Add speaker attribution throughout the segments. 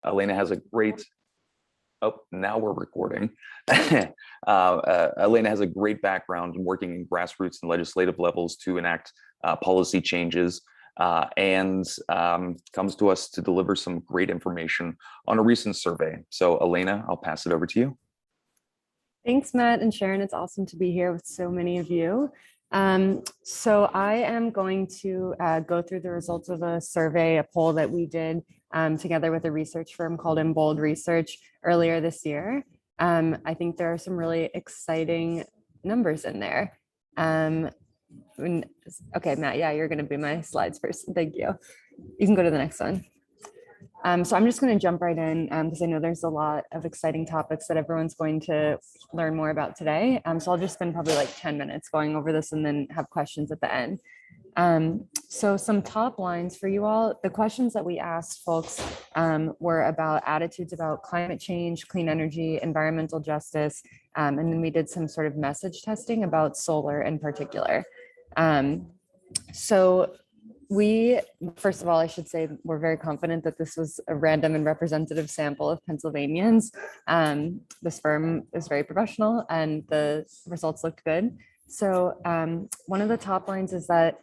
Speaker 1: Elena has a great, oh, now we're recording. Elena has a great background in working in grassroots and legislative levels to enact policy changes, and comes to us to deliver some great information on a recent survey. So Elena, I'll pass it over to you.
Speaker 2: Thanks, Matt and Sharon. It's awesome to be here with so many of you. So I am going to go through the results of a survey, a poll that we did together with a research firm called Embold Research earlier this year. I think there are some really exciting numbers in there. Okay, Matt, yeah, you're going to be my slides person. Thank you. You can go to the next one. So I'm just going to jump right in because I know there's a lot of exciting topics that everyone's going to learn more about today. So I'll just spend probably like 10 minutes going over this and then have questions at the end. So some top lines for you all. The questions that we asked folks were about attitudes about climate change, clean energy, environmental justice, and then we did some sort of message testing about solar in particular. So first of all, I should say we're very confident that this was a random and representative sample of Pennsylvanians. This firm is very professional and the results looked good. So one of the top lines is that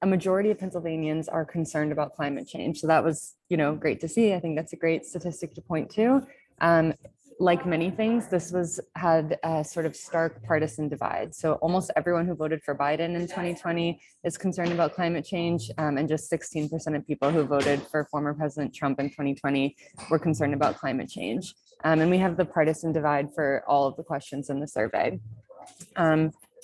Speaker 2: a majority of Pennsylvanians are concerned about climate change. So that was, great to see. I think that's a great statistic to point to. Like many things, this had a sort of stark partisan divide. So almost everyone who voted for Biden in 2020 is concerned about climate change, and just 16% of people who voted for former President Trump in 2020 were concerned about climate change. And we have the partisan divide for all of the questions in the survey.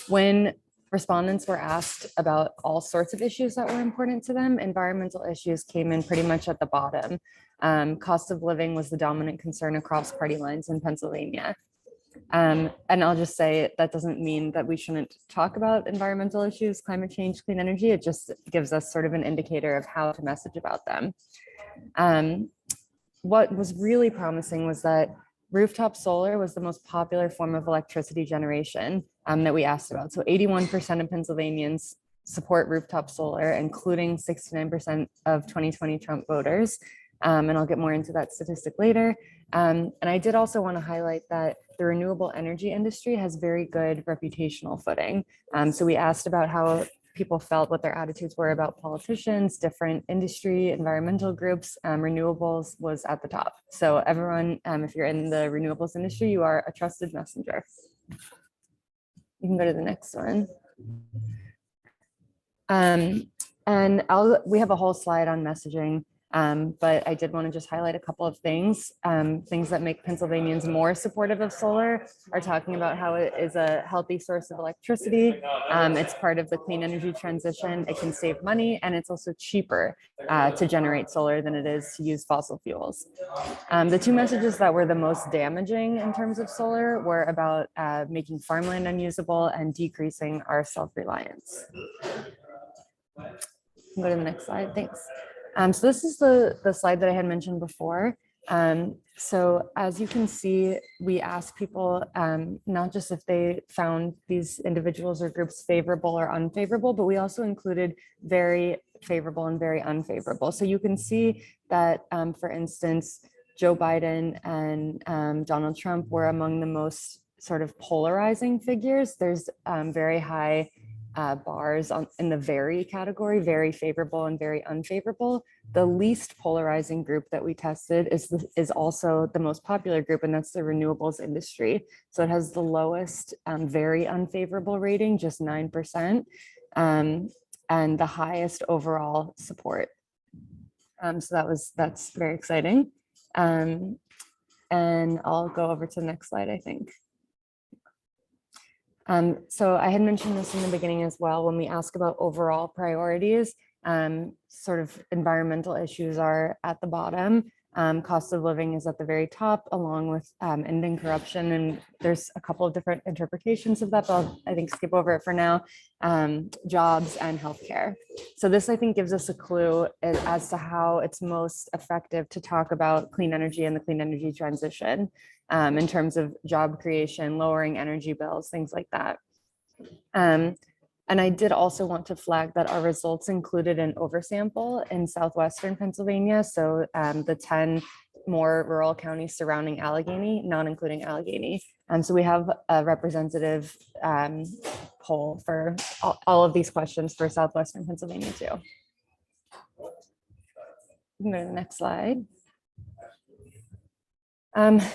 Speaker 2: When respondents were asked about all sorts of issues that were important to them, environmental issues came in pretty much at the bottom. Cost of living was the dominant concern across party lines in Pennsylvania. And I'll just say that doesn't mean that we shouldn't talk about environmental issues, climate change, clean energy. It just gives us sort of an indicator of how to message about them. What was really promising was that rooftop solar was the most popular form of electricity generation that we asked about. So 81% of Pennsylvanians support rooftop solar, including 69% of 2020 Trump voters. And I'll get more into that statistic later. And I did also want to highlight that the renewable energy industry has very good reputational footing. So we asked about how people felt, what their attitudes were about politicians, different industry, environmental groups. Renewables was at the top. So everyone, if you're in the renewables industry, you are a trusted messenger. You can go to the next one. And we have a whole slide on messaging. But I did want to just highlight a couple of things. Things that make Pennsylvanians more supportive of solar are talking about how it is a healthy source of electricity. It's part of the clean energy transition. It can save money, and it's also cheaper to generate solar than it is to use fossil fuels. The two messages that were the most damaging in terms of solar were about making farmland unusable and decreasing our self-reliance. Go to the next slide, thanks. So this is the slide that I had mentioned before. So as you can see, we asked people not just if they found these individuals or groups favorable or unfavorable, but we also included very favorable and very unfavorable. So you can see that, for instance, Joe Biden and Donald Trump were among the most sort of polarizing figures. There's very high bars in the very category, very favorable and very unfavorable. The least polarizing group that we tested is also the most popular group, and that's the renewables industry. So it has the lowest very unfavorable rating, just 9%, and the highest overall support. So that's very exciting. And I'll go over to the next slide, I think. So I had mentioned this in the beginning as well. When we ask about overall priorities, sort of environmental issues are at the bottom. Cost of living is at the very top, along with ending corruption. And there's a couple of different interpretations of that, but I'll, I think, skip over it for now. Jobs and healthcare. So this, I think, gives us a clue as to how it's most effective to talk about clean energy and the clean energy transition in terms of job creation, lowering energy bills, things like that. And I did also want to flag that our results included an oversample in southwestern Pennsylvania. So the 10 more rural counties surrounding Allegheny, not including Allegheny. So we have a representative poll for all of these questions for Southwestern Pennsylvania too. Go to the next slide.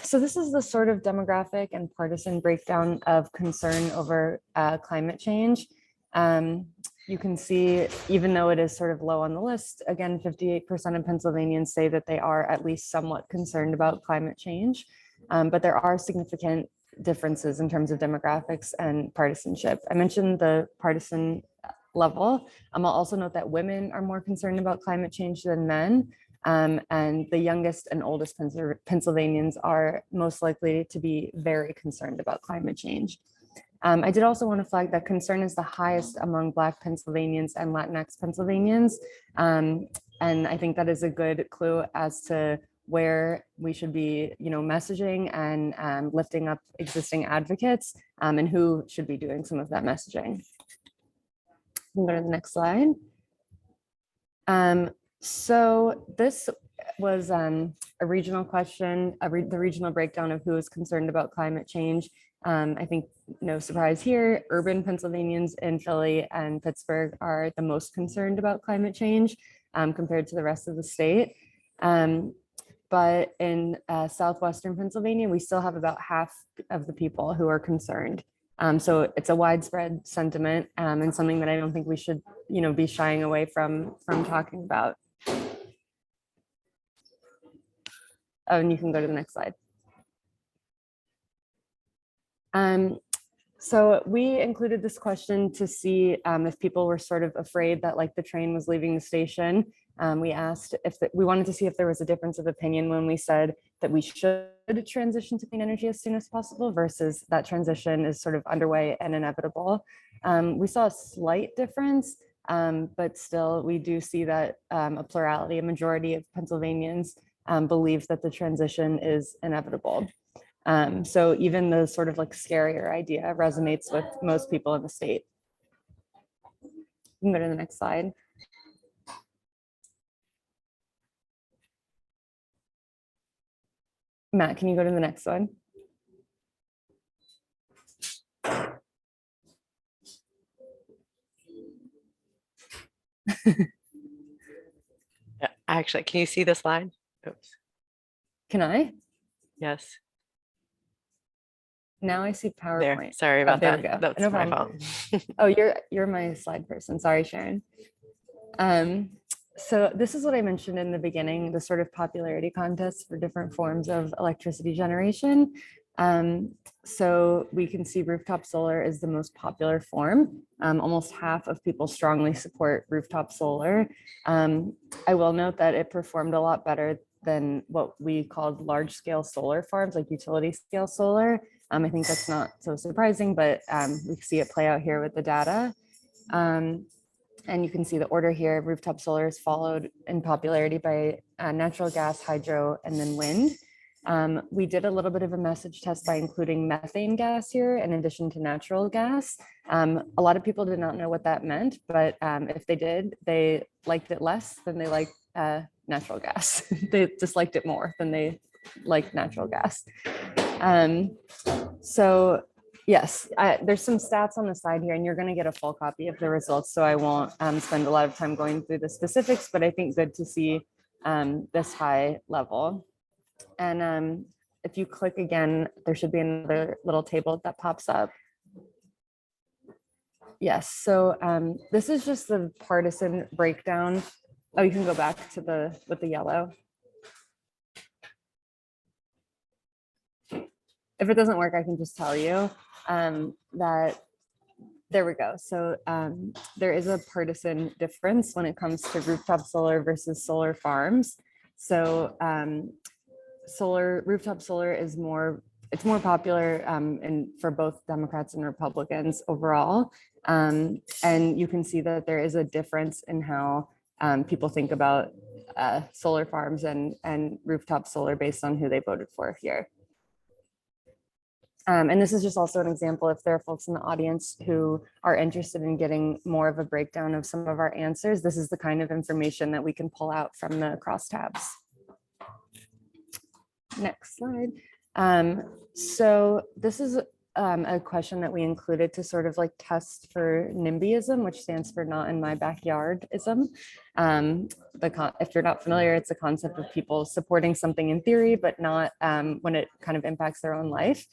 Speaker 2: So this is the sort of demographic and partisan breakdown of concern over climate change. You can see, even though it is sort of low on the list, again, 58% of Pennsylvanians say that they are at least somewhat concerned about climate change. But there are significant differences in terms of demographics and partisanship. I mentioned the partisan level. I'll also note that women are more concerned about climate change than men. And the youngest and oldest Pennsylvanians are most likely to be very concerned about climate change. I did also want to flag that concern is the highest among Black Pennsylvanians and Latinx Pennsylvanians. And I think that is a good clue as to where we should be, messaging and lifting up existing advocates and who should be doing some of that messaging. We'll go to the next slide. So this was a regional question, the regional breakdown of who is concerned about climate change. I think no surprise here, urban Pennsylvanians in Philly and Pittsburgh are the most concerned about climate change compared to the rest of the state. But in Southwestern Pennsylvania, we still have about half of the people who are concerned. So it's a widespread sentiment and something that I don't think we should, be shying away from talking about. Oh, and you can go to the next slide. So we included this question to see if people were sort of afraid that the train was leaving the station. We asked if we wanted to see if there was a difference of opinion when we said that we should transition to clean energy as soon as possible versus that transition is sort of underway and inevitable. We saw a slight difference, but still we do see that a majority of Pennsylvanians believe that the transition is inevitable. So even the sort of scarier idea resonates with most people in the state. You can go to the next slide. Matt, can you go to the next one?
Speaker 3: Yeah, actually, can you see the slide? Oops.
Speaker 2: Can I?
Speaker 3: Yes.
Speaker 2: Now I see PowerPoint.
Speaker 3: There. Sorry about
Speaker 2: there
Speaker 3: that.
Speaker 2: We go.
Speaker 3: That's
Speaker 2: no
Speaker 3: my
Speaker 2: problem.
Speaker 3: fault.
Speaker 2: Oh, you're my slide person. Sorry, Sharon. So this is what I mentioned in the beginning, the sort of popularity contest for different forms of electricity generation. So we can see rooftop solar is the most popular form. Almost half of people strongly support rooftop solar. I will note that it performed a lot better than what we called large scale solar farms, like utility scale solar. I think that's not so surprising, but we see it play out here with the data. And you can see the order here. Rooftop solar is followed in popularity by natural gas, hydro, and then wind. We did a little bit of a message test by including methane gas here in addition to natural gas. A lot of people did not know what that meant, but if they did, they liked it less than they liked natural gas. They disliked it more than they liked natural gas. So yes, there's some stats on the side here, and you're going to get a full copy of the results, so I won't spend a lot of time going through the specifics, but I think good to see this high level. And if you click again, there should be another little table that pops up. Yes, so this is just the partisan breakdown. Oh, you can go back to with the yellow. If it doesn't work, I can just tell you that there we go. So there is a partisan difference when it comes to rooftop solar versus solar farms. So rooftop solar is more popular for both Democrats and Republicans overall. And you can see that there is a difference in how people think about solar farms and rooftop solar based on who they voted for here. And this is just also an example if there are folks in the audience who are interested in getting more of a breakdown of some of our answers. This is the kind of information that we can pull out from the crosstabs. next slide. So this is a question that we included to sort of like test for NIMBYism, which stands for not in my backyardism. If you're not familiar, it's a concept of people supporting something in theory, but not when it kind of impacts their own life.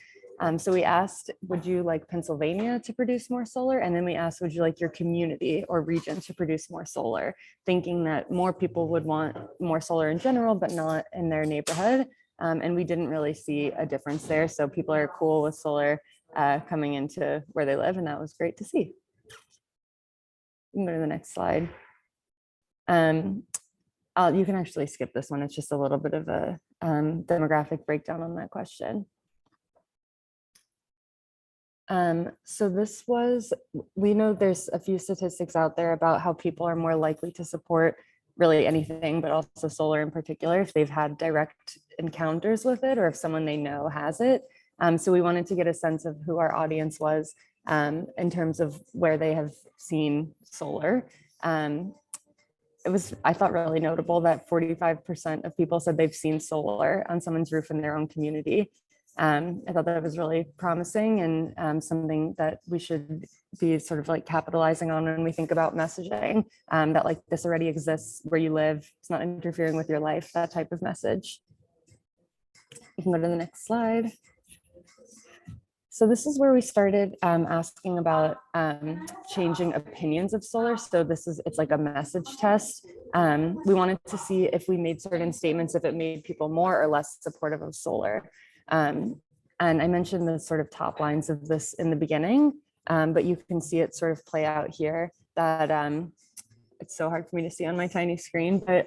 Speaker 2: So we asked, would you like Pennsylvania to produce more solar? And then we asked, would you like your community or region to produce more solar? Thinking that more people would want more solar in general, but not in their neighborhood. And we didn't really see a difference there. So people are cool with solar coming into where they live, and that was great to see. You can go to the next slide. You can actually skip this one. It's just a little bit of a demographic breakdown on that question. So this was, we know there's a few statistics out there about how people are more likely to support really anything, but also solar in particular, if they've had direct encounters with it or if someone they know has it. So we wanted to get a sense of who our audience was in terms of where they have seen solar. It was, I thought, really notable that 45% of people said they've seen solar on someone's roof in their own community. I thought that was really promising and something that we should be sort of like capitalizing on when we think about messaging, that like this already exists where you live, it's not interfering with your life, that type of message. You can go to the next slide. So this is where we started asking about changing opinions of solar. So it's like a message test. We wanted to see if we made certain statements, if it made people more or less supportive of solar. And I mentioned the sort of top lines of this in the beginning, but you can see it sort of play out here that it's so hard for me to see on my tiny screen, but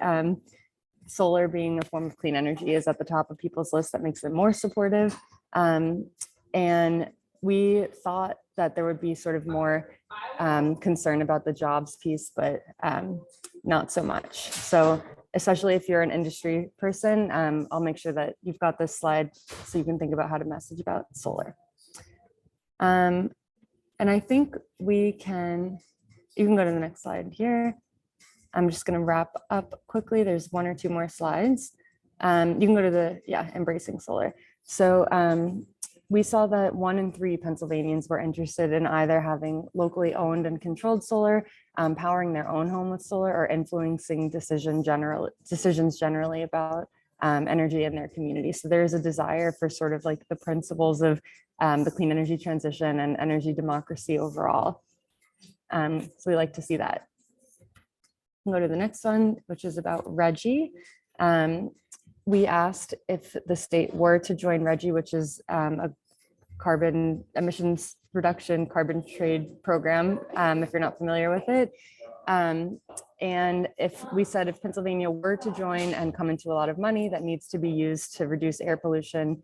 Speaker 2: solar being a form of clean energy is at the top of people's list. That makes them more supportive. And we thought that there would be sort of more concern about the jobs piece, but not so much. So especially if you're an industry person, I'll make sure that you've got this slide so you can think about how to message about solar. And I think you can go to the next slide here. I'm just going to wrap up quickly. There's one or two more slides. You can go to the, embracing solar. So we saw that 1 in 3 Pennsylvanians were interested in either having locally owned and controlled solar, powering their own home with solar, or influencing decisions generally about energy in their community. So there's a desire for sort of like the principles of the clean energy transition and energy democracy overall. So we like to see that. Go to the next one, which is about RGGI. We asked if the state were to join RGGI, which is a carbon emissions reduction carbon trade program, if you're not familiar with it. And if Pennsylvania were to join and come into a lot of money that needs to be used to reduce air pollution,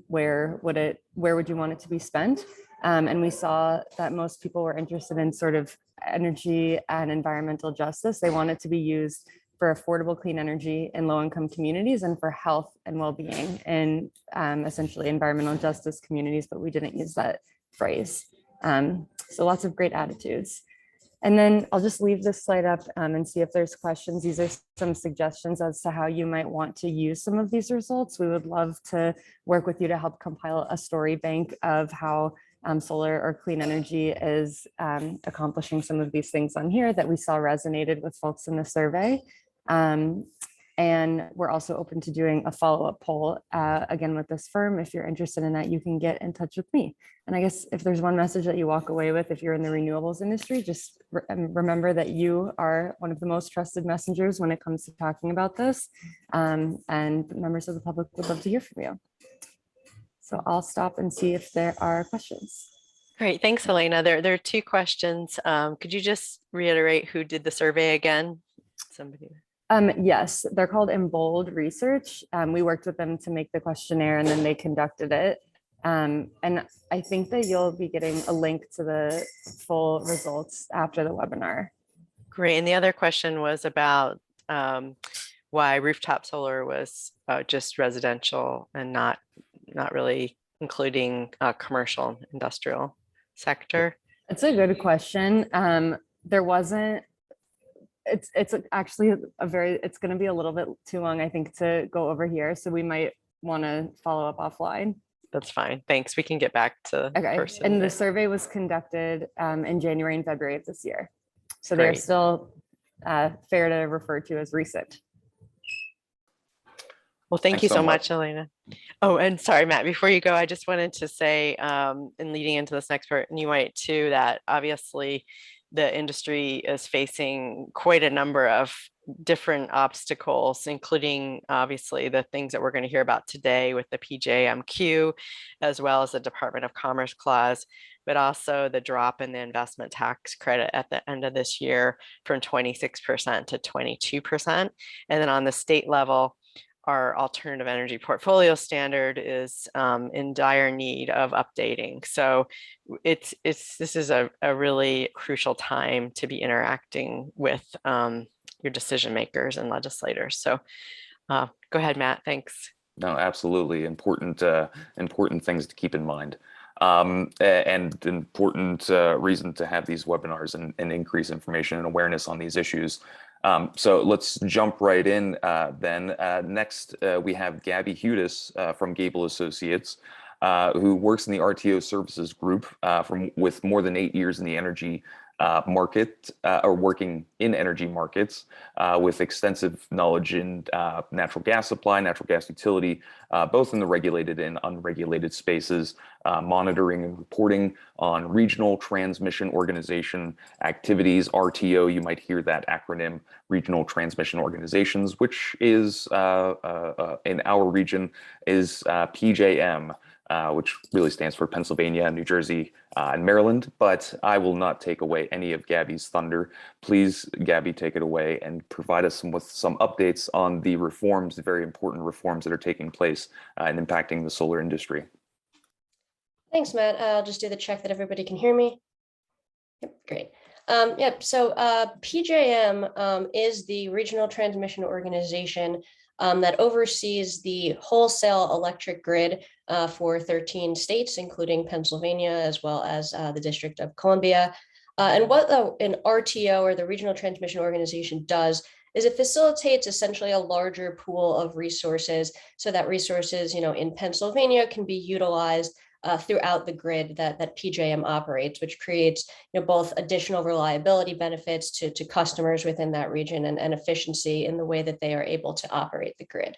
Speaker 2: where would you want it to be spent? And we saw that most people were interested in sort of energy and environmental justice. They want it to be used for affordable clean energy in low-income communities and for health and well-being in essentially environmental justice communities, but we didn't use that phrase. So lots of great attitudes. And then I'll just leave this slide up and see if there's questions. These are some suggestions as to how you might want to use some of these results. We would love to work with you to help compile a story bank of how solar or clean energy is accomplishing some of these things on here that we saw resonated with folks in the survey. And we're also open to doing a follow-up poll again with this firm. If you're interested in that, you can get in touch with me. And I guess if there's one message that you walk away with, if you're in the renewables industry, just remember that you are one of the most trusted messengers when it comes to talking about this. And members of the public would love to hear from you. So I'll stop and see if there are questions.
Speaker 3: Great, thanks, Helena. There are 2 questions. Could you just reiterate who did the survey again? Somebody.
Speaker 2: Yes, they're called Embold Research. We worked with them to make the questionnaire and then they conducted it. And I think that you'll be getting a link to the full results after the webinar.
Speaker 3: Great, and the other question was about why rooftop solar was just residential and not really including commercial and industrial sector.
Speaker 2: It's a good question. There wasn't. It's actually it's going to be a little bit too long, I think, to go over here. So we might want to follow up offline.
Speaker 3: That's fine. Thanks. We can get back to the
Speaker 2: Okay.
Speaker 3: person.
Speaker 2: And the
Speaker 3: that-
Speaker 2: survey was conducted in January and February of this year. So they're
Speaker 3: Great.
Speaker 2: still fair to refer to as recent.
Speaker 3: Well, thank
Speaker 1: Thanks
Speaker 3: you
Speaker 1: so
Speaker 3: so
Speaker 1: much.
Speaker 3: much, Elena. Oh, and sorry, Matt, before you go, I just wanted to say, in leading into this next part, and you might too, that obviously the industry is facing quite a number of different obstacles, including obviously the things that we're going to hear about today with the PJMQ, as well as the Department of Commerce clause, but also the drop in the investment tax credit at the end of this year from 26% to 22%. And then on the state level, our alternative energy portfolio standard is in dire need of updating. So this is a really crucial time to be interacting with your decision makers and legislators. So go ahead, Matt. Thanks.
Speaker 1: No, absolutely important things to keep in mind. And important reason to have these webinars and increase information and awareness on these issues. So let's jump right in then. Next, we have Gabby Hudis from Gabel Associates, who works in the RTO services group with more than 8 years in the energy market or working in energy markets with extensive knowledge in natural gas supply, natural gas utility, both in the regulated and unregulated spaces, monitoring and reporting on regional transmission organization activities, RTO, you might hear that acronym, regional transmission organizations, which is in our region is PJM. Which really stands for Pennsylvania, New Jersey, and Maryland, but I will not take away any of Gabby's thunder. Please, Gabby, take it away and provide us with some updates on the reforms, the very important reforms that are taking place and impacting the solar industry.
Speaker 4: Thanks, Matt. I'll just do the check that everybody can hear me. Yep, great. So PJM is the regional transmission organization that oversees the wholesale electric grid for 13 states, including Pennsylvania, as well as the District of Columbia. And what an RTO, or the Regional Transmission Organization, does is it facilitates essentially a larger pool of resources, so that resources, in Pennsylvania can be utilized throughout the grid that PJM operates, which creates both additional reliability benefits to customers within that region and efficiency in the way that they are able to operate the grid.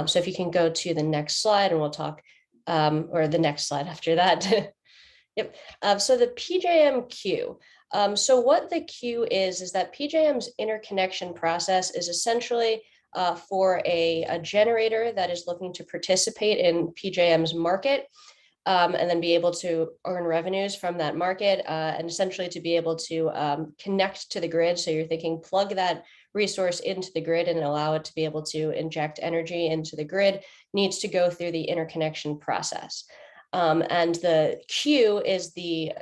Speaker 4: So if you can go to the next slide, and we'll talk, or the next slide after that. Yep. So the PJM queue. So what the queue is that PJM's interconnection process is essentially for a generator that is looking to participate in PJM's market, and then be able to earn revenues from that market, and essentially to be able to connect to the grid. So you're thinking plug that resource into the grid and allow it to be able to inject energy into the grid, needs to go through the interconnection process. And the queue is the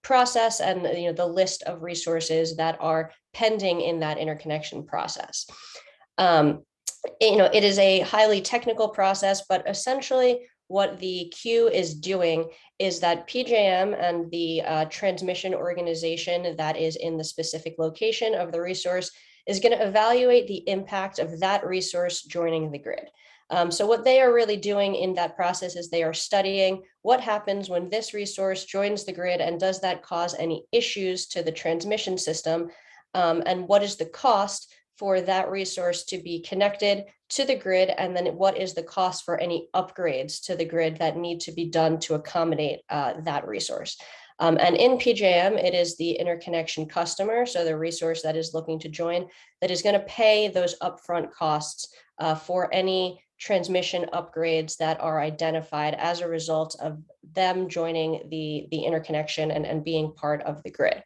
Speaker 4: process and the list of resources that are pending in that interconnection process. It is a highly technical process, but essentially what the queue is doing is that PJM and the transmission organization that is in the specific location of the resource is going to evaluate the impact of that resource joining the grid. So what they are really doing in that process is they are studying what happens when this resource joins the grid, and does that cause any issues to the transmission system, and what is the cost for that resource to be connected to the grid, and then what is the cost for any upgrades to the grid that need to be done to accommodate that resource. And in PJM, it is the interconnection customer, so the resource that is looking to join, that is going to pay those upfront costs for any transmission upgrades that are identified as a result of them joining the interconnection and being part of the grid.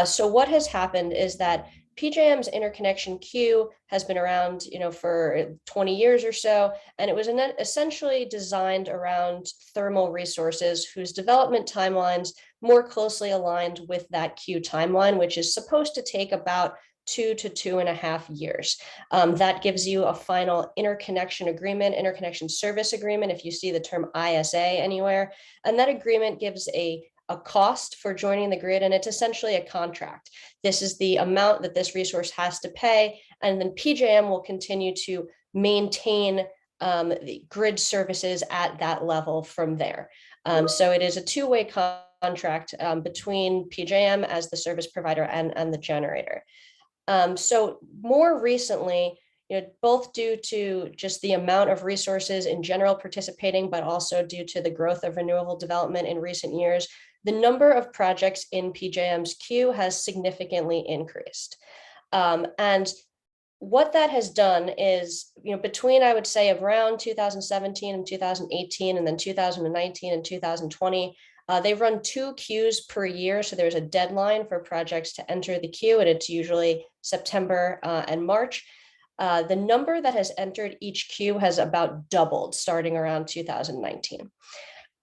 Speaker 4: So what has happened is that PJM's interconnection queue has been around, for 20 years or so, and it was essentially designed around thermal resources whose development timelines more closely aligned with that queue timeline, which is supposed to take about 2 to 2.5 years. That gives you a final interconnection agreement, interconnection service agreement, if you see the term ISA anywhere, and that agreement gives a cost for joining the grid, and it's essentially a contract. This is the amount that this resource has to pay, and then PJM will continue to maintain the grid services at that level from there. So it is a two-way contract between PJM as the service provider and the generator. So more recently, both due to just the amount of resources in general participating, but also due to the growth of renewable development in recent years, the number of projects in PJM's queue has significantly increased. And what that has done is, between, I would say, around 2017 and 2018, and then 2019 and 2020, they run 2 queues per year. So there's a deadline for projects to enter the queue, and it's usually September and March. The number that has entered each queue has about doubled starting around 2019.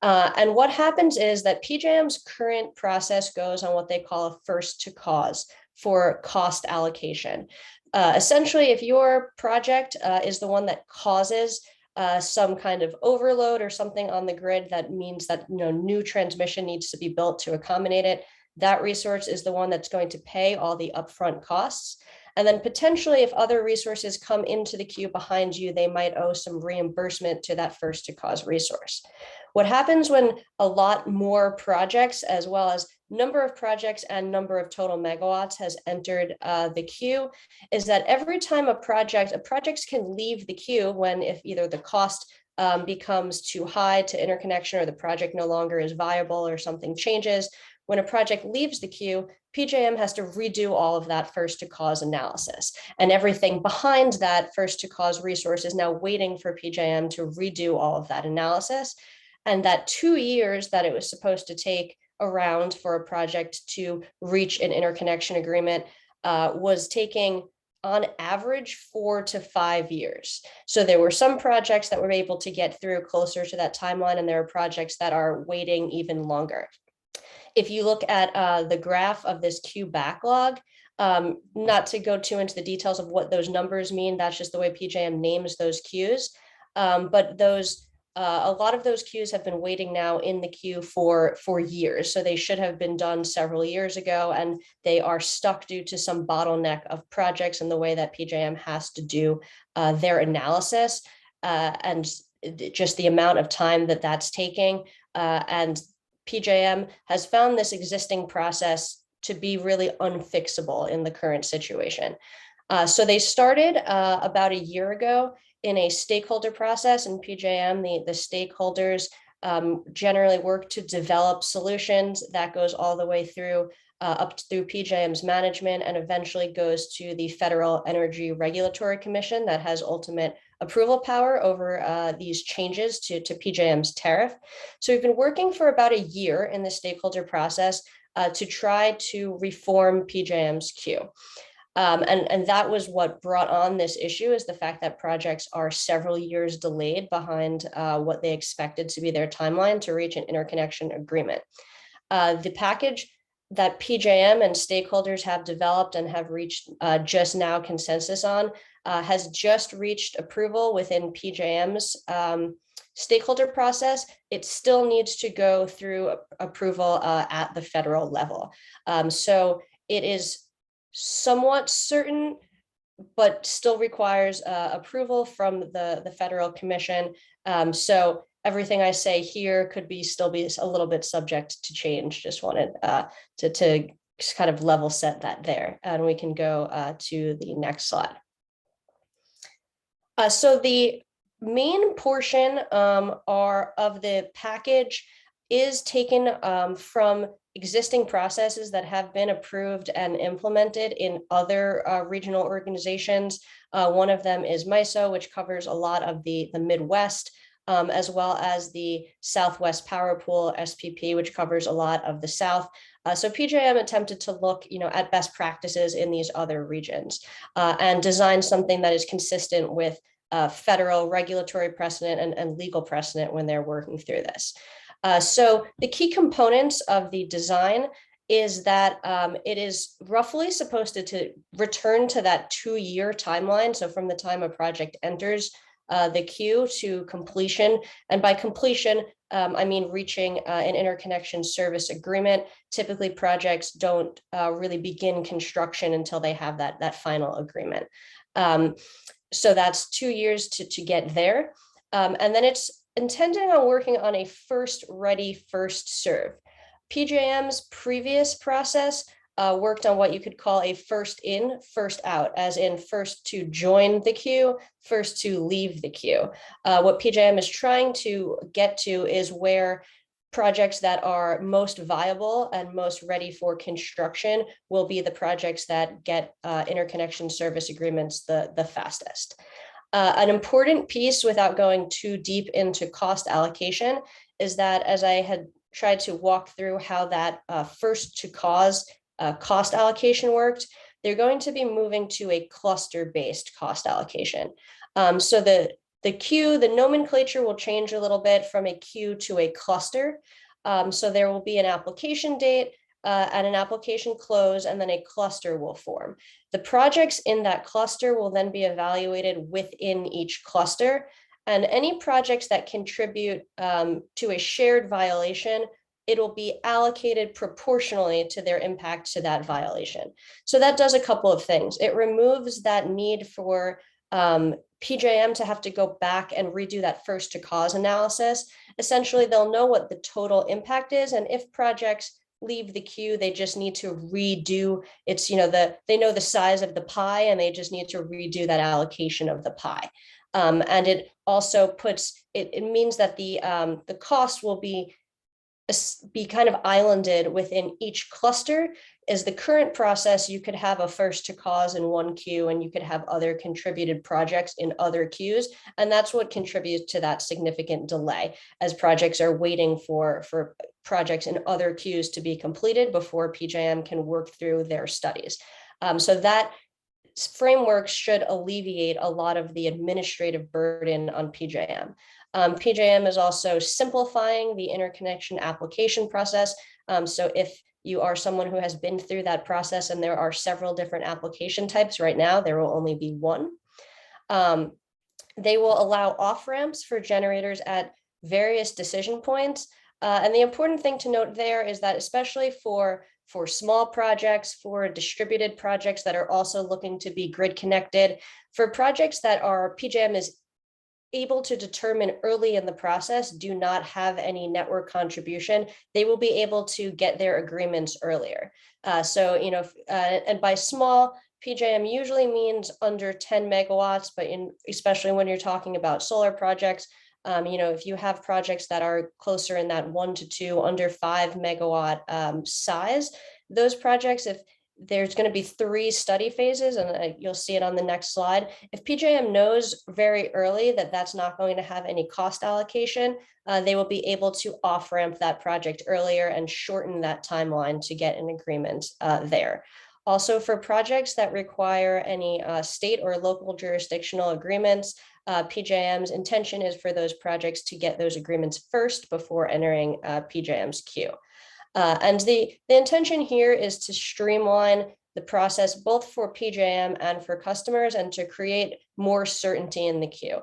Speaker 4: And what happens is that PJM's current process goes on what they call a first to cause for cost allocation. Essentially, if your project is the one that causes some kind of overload or something on the grid that means that new transmission needs to be built to accommodate it, that resource is the one that's going to pay all the upfront costs. And then potentially, if other resources come into the queue behind you, they might owe some reimbursement to that first to cause resource. What happens when a lot more projects, as well as number of projects and number of total megawatts, has entered the queue, is that every time projects can leave the queue if either the cost becomes too high to interconnection, or the project no longer is viable, or something changes. When a project leaves the queue, PJM has to redo all of that first to cause analysis, and everything behind that first to cause resource is now waiting for PJM to redo all of that analysis. And that 2 years that it was supposed to take around for a project to reach an interconnection agreement was taking on average 4 to 5 years. So there were some projects that were able to get through closer to that timeline, and there are projects that are waiting even longer. If you look at the graph of this queue backlog, not to go too into the details of what those numbers mean, that's just the way PJM names those queues. But a lot of those queues have been waiting now in the queue for years. So they should have been done several years ago, and they are stuck due to some bottleneck of projects and the way that PJM has to do their analysis, and just the amount of time that that's taking. And PJM has found this existing process to be really unfixable in the current situation. So they started about a year ago in a stakeholder process in PJM. The stakeholders generally work to develop solutions that goes all the way through up through PJM's management, and eventually goes to the Federal Energy Regulatory Commission that has ultimate approval power over these changes to PJM's tariff. So we've been working for about a year in the stakeholder process to try to reform PJM's queue. And that was what brought on this issue, is the fact that projects are several years delayed behind what they expected to be their timeline to reach an interconnection agreement. The package that PJM and stakeholders have developed and have reached just now consensus on has just reached approval within PJM's stakeholder process. It still needs to go through approval at the federal level. So it is somewhat certain, but still requires approval from the Federal Commission. So everything I say here could still be a little bit subject to change. Just wanted to kind of level set that there, and we can go to the next slide. So the main portion of the package is taken from existing processes that have been approved and implemented in other regional organizations. One of them is MISO, which covers a lot of the Midwest, as well as the Southwest Power Pool, SPP, which covers a lot of the South. So PJM attempted to look, at best practices in these other regions and design something that is consistent with federal regulatory precedent and legal precedent when they're working through this. So the key components of the design is that it is roughly supposed to return to that 2-year timeline. So from the time a project enters the queue to completion. And by completion, I mean reaching an interconnection service agreement. Typically, projects don't really begin construction until they have that final agreement. So that's 2 years to get there. And then it's intending on working on a first ready, first serve. PJM's previous process worked on what you could call a first in, first out, as in first to join the queue, first to leave the queue. What PJM is trying to get to is where projects that are most viable and most ready for construction will be the projects that get interconnection service agreements the fastest. An important piece, without going too deep into cost allocation, is that, as I had tried to walk through how that first to cause cost allocation worked, they're going to be moving to a cluster-based cost allocation. So the queue, the nomenclature will change a little bit from a queue to a cluster. So there will be an application date and an application close, and then a cluster will form. The projects in that cluster will then be evaluated within each cluster, and any projects that contribute to a shared violation, it'll be allocated proportionally to their impact to that violation. So that does a couple of things. It removes that need for PJM to have to go back and redo that first to cause analysis. Essentially, they'll know what the total impact is, and if projects leave the queue, they just need to redo, it's, they know the size of the pie, and they just need to redo that allocation of the pie. And it also puts, it means that the cost will be kind of islanded within each cluster. As the current process, you could have a first to cause in one queue, and you could have other contributed projects in other queues. And that's what contributes to that significant delay, as projects are waiting for projects in other queues to be completed before PJM can work through their studies. So that framework should alleviate a lot of the administrative burden on PJM. PJM is also simplifying the interconnection application process. So if you are someone who has been through that process, and there are several different application types right now, there will only be one. They will allow off-ramps for generators at various decision points. And the important thing to note there is that, especially for small projects, for distributed projects that are also looking to be grid connected, for projects that are PJM is able to determine early in the process do not have any network contribution, they will be able to get their agreements earlier. And by small, PJM usually means under 10 megawatts, but especially when you're talking about solar projects, if you have projects that are closer in that 1 to 2, under 5 megawatt size, those projects, if there's going to be 3 study phases, and you'll see it on the next slide. If PJM knows very early that that's not going to have any cost allocation, they will be able to off-ramp that project earlier and shorten that timeline to get an agreement there. Also, for projects that require any state or local jurisdictional agreements, PJM's intention is for those projects to get those agreements first before entering PJM's queue. And the intention here is to streamline the process both for PJM and for customers, and to create more certainty in the queue.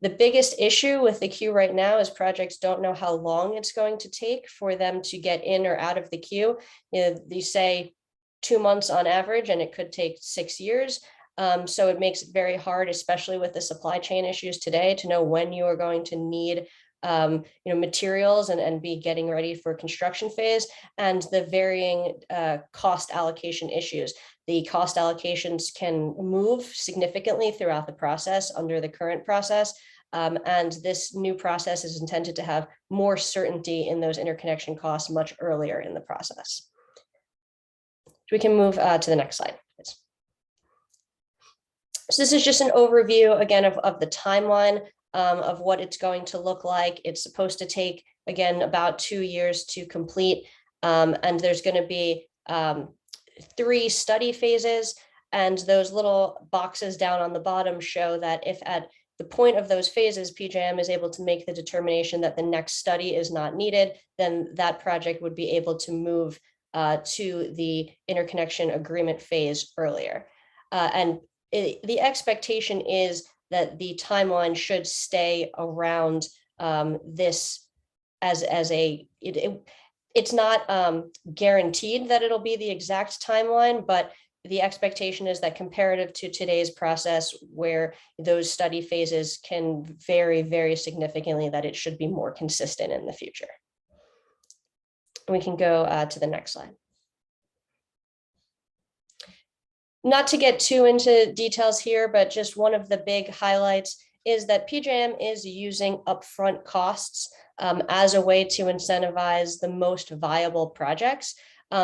Speaker 4: The biggest issue with the queue right now is projects don't know how long it's going to take for them to get in or out of the queue. They say 2 months on average, and it could take 6 years. So it makes it very hard, especially with the supply chain issues today, to know when you are going to need materials and be getting ready for construction phase, and the varying cost allocation issues. The cost allocations can move significantly throughout the process under the current process. And this new process is intended to have more certainty in those interconnection costs much earlier in the process. We can move to the next slide, please. So this is just an overview, again, of the timeline of what it's going to look like. It's supposed to take, again, about 2 years to complete. And there's going to be 3 study phases. And those little boxes down on the bottom show that if at the point of those phases, PJM is able to make the determination that the next study is not needed, then that project would be able to move to the interconnection agreement phase earlier. The expectation is that the timeline should stay around this it's not guaranteed that it'll be the exact timeline, but the expectation is that comparative to today's process, where those study phases can vary very significantly, that it should be more consistent in the future. We can go to the next slide. Not to get too into details here, but just one of the big highlights is that PJM is using upfront costs as a way to incentivize the most viable projects.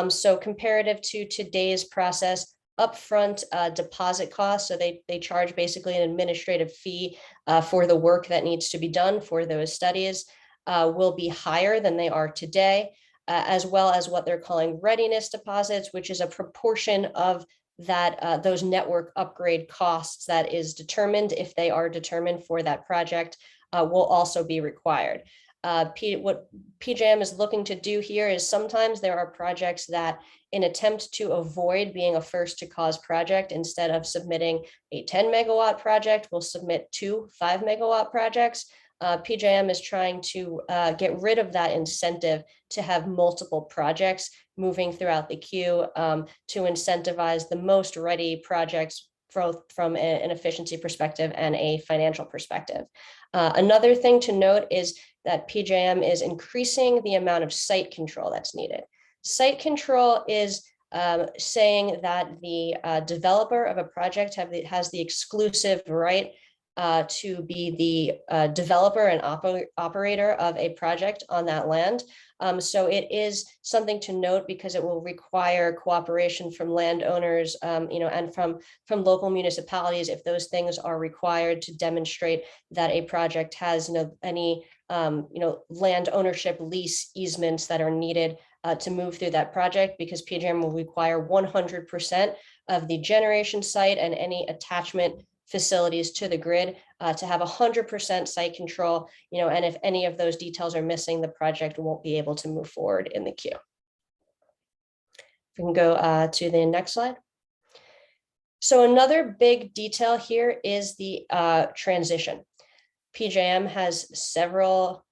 Speaker 4: So comparative to today's process, upfront deposit costs, so they charge basically an administrative fee for the work that needs to be done for those studies, will be higher than they are today, as well as what they're calling readiness deposits, which is a proportion of that those network upgrade costs that is determined, if they are determined for that project, will also be required. What PJM is looking to do here is sometimes there are projects that, in attempt to avoid being a first to cause project, instead of submitting a 10 megawatt project, will submit 2 5 megawatt projects. PJM is trying to get rid of that incentive to have multiple projects moving throughout the queue to incentivize the most ready projects from an efficiency perspective and a financial perspective. Another thing to note is that PJM is increasing the amount of site control that's needed. Site control is saying that the developer of a project has the exclusive right to be the developer and operator of a project on that land. So it is something to note because it will require cooperation from landowners, and from local municipalities if those things are required to demonstrate that a project has any land ownership lease easements that are needed to move through that project, because PJM will require 100% of the generation site and any attachment facilities to the grid to have 100% site control, and if any of those details are missing, the project won't be able to move forward in the queue. We can go to the next slide. So another big detail here is the transition. PJM has several,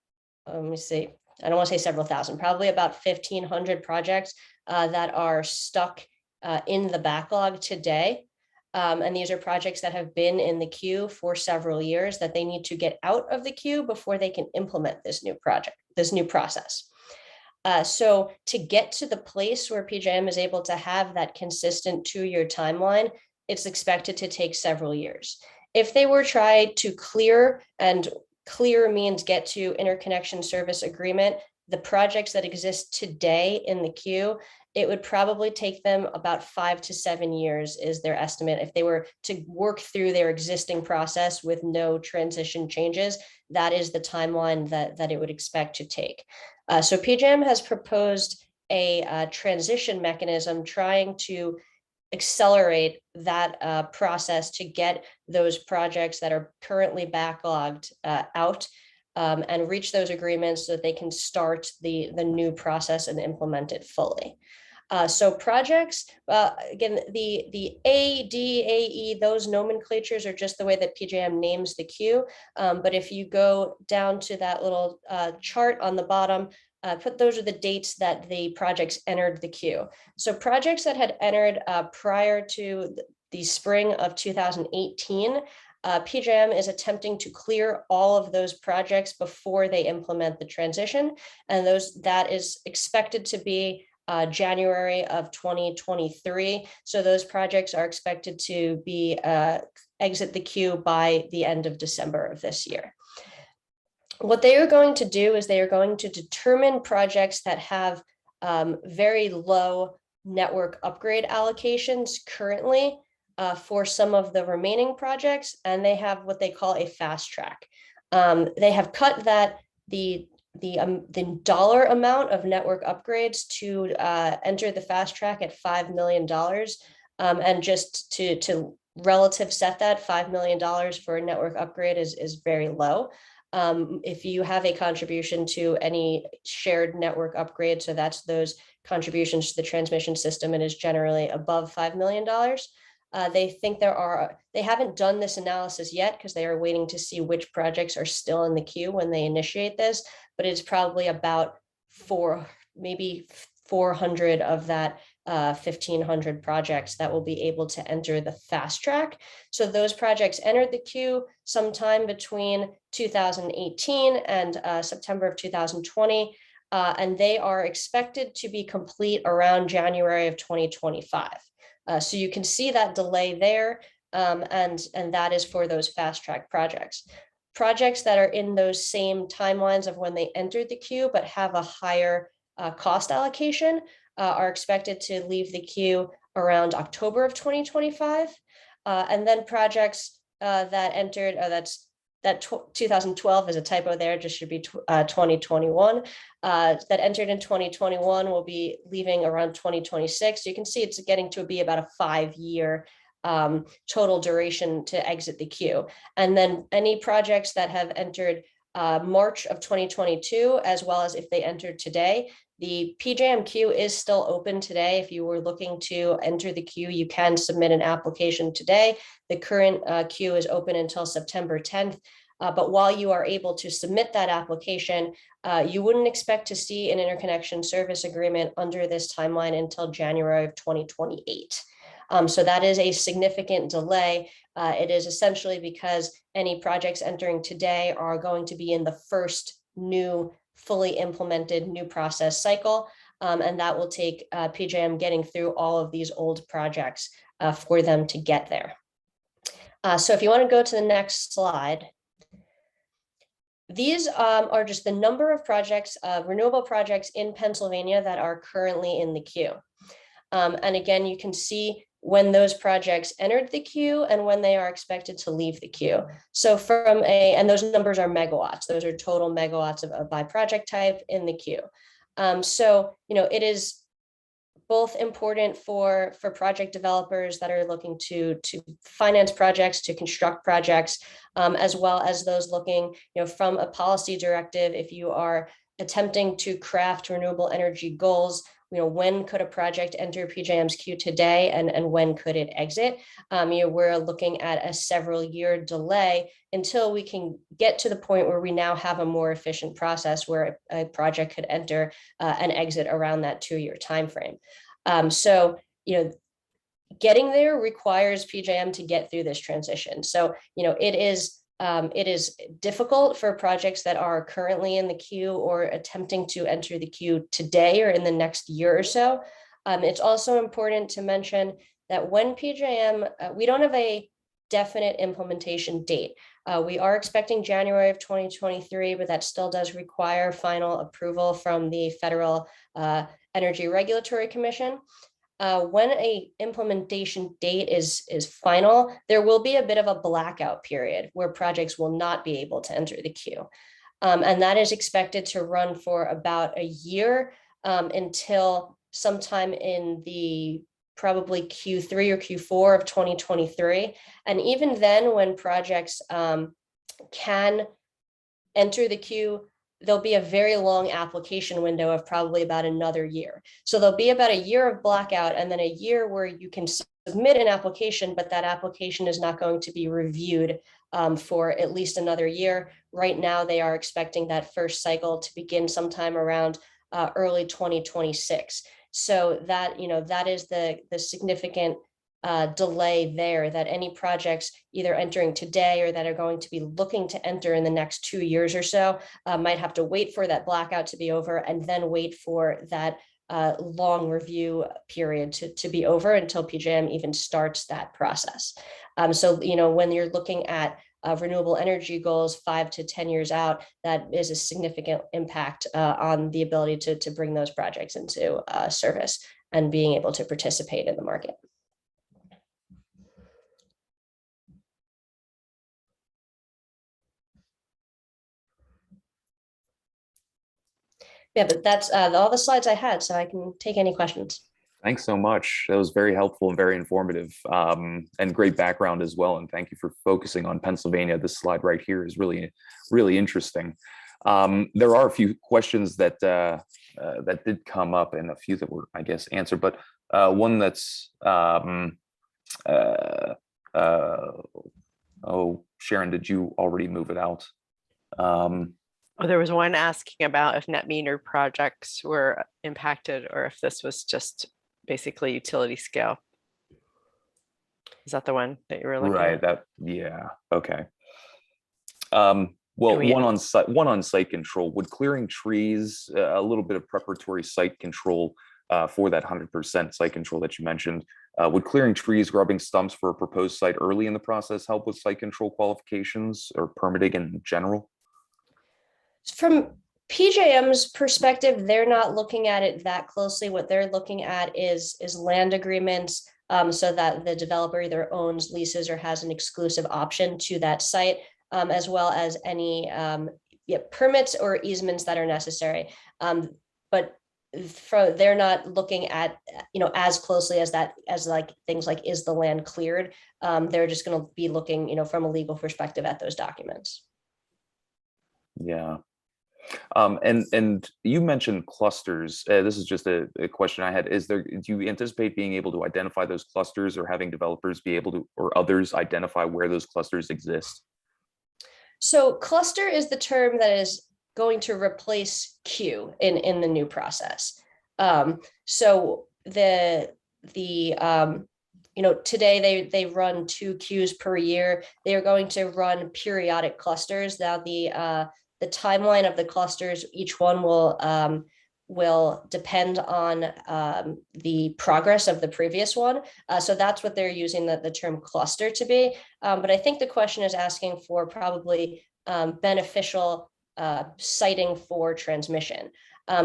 Speaker 4: let me see, I don't want to say several thousand, probably about 1,500 projects that are stuck in the backlog today. And these are projects that have been in the queue for several years that they need to get out of the queue before they can implement this new project, this new process. So to get to the place where PJM is able to have that consistent 2-year timeline, it's expected to take several years. If they were trying to clear, and clear means get to interconnection service agreement, the projects that exist today in the queue, it would probably take them about 5 to 7 years is their estimate. If they were to work through their existing process with no transition changes, that is the timeline that it would expect to take. So PJM has proposed a transition mechanism trying to accelerate that process to get those projects that are currently backlogged out and reach those agreements so that they can start the new process and implement it fully. So projects, again, the A, D, A, E, those nomenclatures are just the way that PJM names the queue. But if you go down to that little chart on the bottom, those are the dates that the projects entered the queue. So projects that had entered prior to the spring of 2018, PJM is attempting to clear all of those projects before they implement the transition. And that is expected to be January of 2023. So those projects are expected to be exit the queue by the end of December of this year. What they are going to do is they are going to determine projects that have very low network upgrade allocations currently for some of the remaining projects, and they have what they call a fast track. They have cut that the dollar amount of network upgrades to enter the fast track at $5 million. And just to relative set that, $5 million for a network upgrade is very low. If you have a contribution to any shared network upgrade, so that's those contributions to the transmission system, and is generally above $5 million. They think they haven't done this analysis yet because they are waiting to see which projects are still in the queue when they initiate this, but it's probably about maybe 400 of that 1,500 projects that will be able to enter the fast track. So those projects entered the queue sometime between 2018 and September of 2020. And they are expected to be complete around January of 2025. So you can see that delay there, and that is for those fast track projects. Projects that are in those same timelines of when they entered the queue but have a higher cost allocation are expected to leave the queue around October of 2025. And then projects that entered, that 2012 is a typo there, just should be 2021, that entered in 2021 will be leaving around 2026. So you can see it's getting to be about a 5-year total duration to exit the queue. And then any projects that have entered March of 2022, as well as if they entered today, the PJM queue is still open today. If you were looking to enter the queue, you can submit an application today. The current queue is open until September 10th. But while you are able to submit that application, you wouldn't expect to see an interconnection service agreement under this timeline until January of 2028. So that is a significant delay. It is essentially because any projects entering today are going to be in the first new fully implemented new process cycle. And that will take PJM getting through all of these old projects for them to get there. So if you want to go to the next slide. These are just the number of projects, renewable projects in Pennsylvania that are currently in the queue. And again, you can see when those projects entered the queue and when they are expected to leave the queue. So and those numbers are megawatts. Those are total megawatts by project type in the queue. So, it is both important for project developers that are looking to finance projects, to construct projects, as well as those looking, from a policy directive, if you are attempting to craft renewable energy goals, when could a project enter PJM's queue today and when could it exit? We're looking at a several-year delay until we can get to the point where we now have a more efficient process where a project could enter and exit around that 2-year timeframe. So, getting there requires PJM to get through this transition. So, it is difficult for projects that are currently in the queue or attempting to enter the queue today or in the next year or so. It's also important to mention that when PJM, we don't have a definite implementation date. We are expecting January of 2023, but that still does require final approval from the Federal Energy Regulatory Commission. When a implementation date is final, there will be a bit of a blackout period where projects will not be able to enter the queue. And that is expected to run for about a year until sometime in the probably Q3 or Q4 of 2023. And even then, when projects can enter the queue, there'll be a very long application window of probably about another year. So there'll be about a year of blackout and then a year where you can submit an application, but that application is not going to be reviewed for at least another year. Right now, they are expecting that first cycle to begin sometime around early 2026. So that, that is the significant delay there, that any projects either entering today or that are going to be looking to enter in the next 2 years or so might have to wait for that blackout to be over and then wait for that long review period to be over until PJM even starts that process. So, when you're looking at renewable energy goals 5 to 10 years out, that is a significant impact on the ability to bring those projects into service and being able to participate in the market. Yeah, but that's all the slides I had, so I can take any questions.
Speaker 1: Thanks so much. That was very helpful and very informative, and great background as well. And thank you for focusing on Pennsylvania. This slide right here is really, really interesting. There are a few questions that that did come up and a few that were, I guess, answered, but one that's, oh, Sharon, did you already move it out?
Speaker 3: Oh, there was one asking about if net meter projects were impacted or if this was just basically utility scale. Is that the one that you were looking
Speaker 1: Right.
Speaker 3: at?
Speaker 1: That. Yeah. Okay. Well, one on site control. Would clearing trees, a little bit of preparatory site control for that 100% site control that you mentioned, would clearing trees, grubbing stumps for a proposed site early in the process help with site control qualifications or permitting in general?
Speaker 4: From PJM's perspective, they're not looking at it that closely. What they're looking at is land agreements, so that the developer either owns, leases, or has an exclusive option to that site, as well as any permits or easements that are necessary. But they're not looking at as closely as that, as like things like, is the land cleared? They're just going to be looking from a legal perspective at those documents.
Speaker 1: Yeah. And you mentioned clusters. This is just a question I had. Do you anticipate being able to identify those clusters, or having developers be able to, or others identify where those clusters exist?
Speaker 4: So cluster is the term that is going to replace queue in the new process. So today they run 2 queues per year. They are going to run periodic clusters. Now the timeline of the clusters, each one will depend on the progress of the previous one. So that's what they're using the term cluster to be. But I think the question is asking for probably beneficial siting for transmission.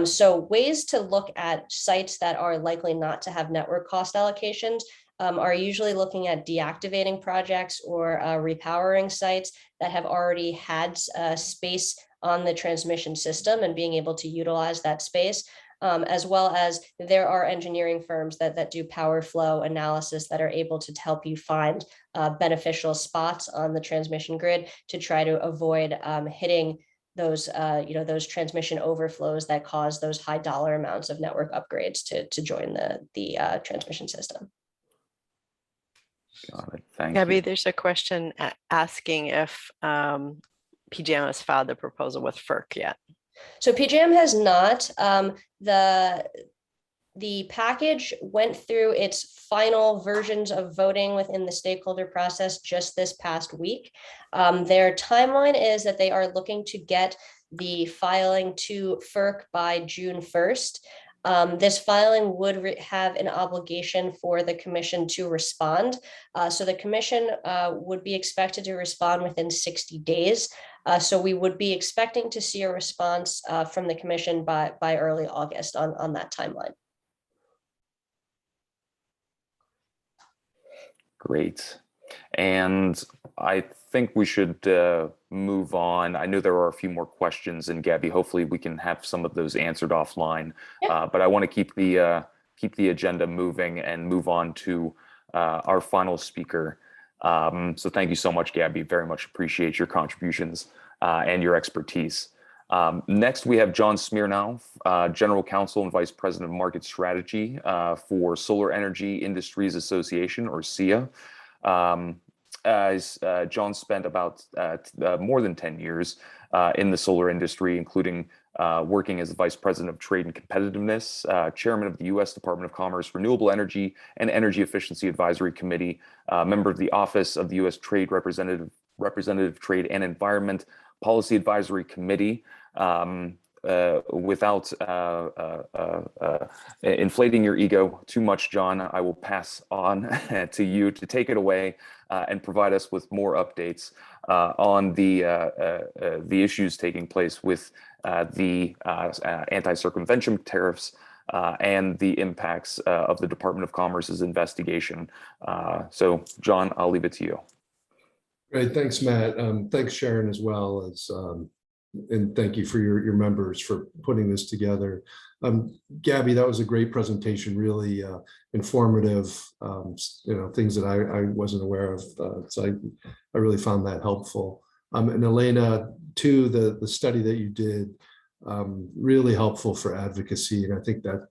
Speaker 4: So ways to look at sites that are likely not to have network cost allocations are usually looking at deactivating projects or repowering sites that have already had space on the transmission system and being able to utilize that space, as well as there are engineering firms that do power flow analysis that are able to help you find beneficial spots on the transmission grid to try to avoid hitting those those transmission overflows that cause those high dollar amounts of network upgrades to join the transmission system.
Speaker 1: Got it. Thank
Speaker 3: Gabby,
Speaker 1: you.
Speaker 3: there's a question asking if PJM has filed the proposal with FERC yet.
Speaker 4: So PJM has not. The package went through its final versions of voting within the stakeholder process just this past week. Their timeline is that they are looking to get the filing to FERC by June 1st. This filing would have an obligation for the commission to respond. So the commission would be expected to respond within 60 days. So we would be expecting to see a response from the commission by early August on that timeline.
Speaker 1: Great. And I think we should move on. I know there are a few more questions, and Gabby, hopefully we can have some of those answered offline. Yeah. But I want to keep the agenda moving and move on to our final speaker. So thank you so much, Gabby. Very much appreciate your contributions and your expertise. Next, we have John Smirnow, General Counsel and Vice President of Market Strategy for Solar Energy Industries Association, or SEIA. John spent about more than 10 years in the solar industry, including working as the Vice President of Trade and Competitiveness, Chairman of the U.S. Department of Commerce Renewable Energy and Energy Efficiency Advisory Committee, member of the Office of the U.S. Trade Representative Trade and Environment Policy Advisory Committee. Without inflating your ego too much, John, I will pass on to you to take it away and provide us with more updates on the issues taking place with the anti-circumvention tariffs and the impacts of the Department of Commerce's investigation. So, John, I'll leave it to you.
Speaker 5: Great, thanks, Matt. Thanks, Sharon, as well as. And thank you for your members for putting this together. Gabby, that was a great presentation, really informative, things that I wasn't aware of. So I really found that helpful. And Elena, too, the study that you did, really helpful for advocacy. And I think that,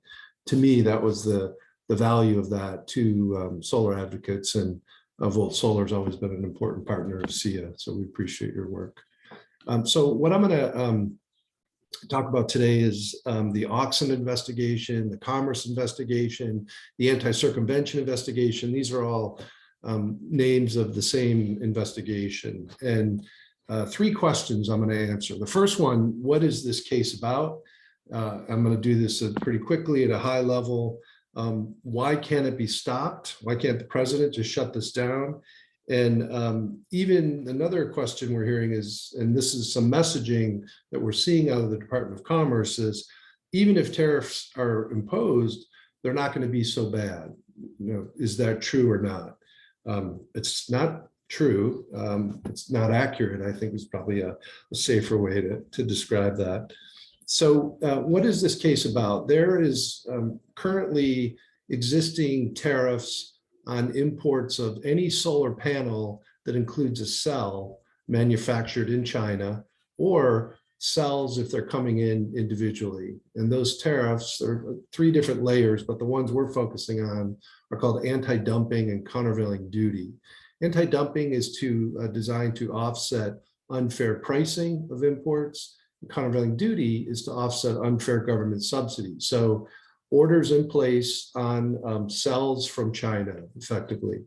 Speaker 5: to me, that was the value of that to solar advocates. And Volt Solar has always been an important partner of SEIA. So we appreciate your work. So what I'm going to talk about today is the Auxin investigation, the Commerce investigation, the anti-circumvention investigation. These are all names of the same investigation. And three questions I'm going to answer. The first one, what is this case about? I'm going to do this pretty quickly at a high level. Why can't it be stopped? Why can't the president just shut this down? And even another question we're hearing is, and this is some messaging that we're seeing out of the Department of Commerce, is even if tariffs are imposed, they're not going to be so bad. You know, is that true or not? It's not true. It's not accurate, I think is probably a safer way to describe that. So what is this case about? There is currently existing tariffs on imports of any solar panel that includes a cell manufactured in China, or cells if they're coming in individually. And those tariffs, there are three different layers, but the ones we're focusing on are called anti-dumping and countervailing duty. Anti-dumping is designed to offset unfair pricing of imports. Countervailing duty is to offset unfair government subsidies. So orders in place on cells from China, effectively.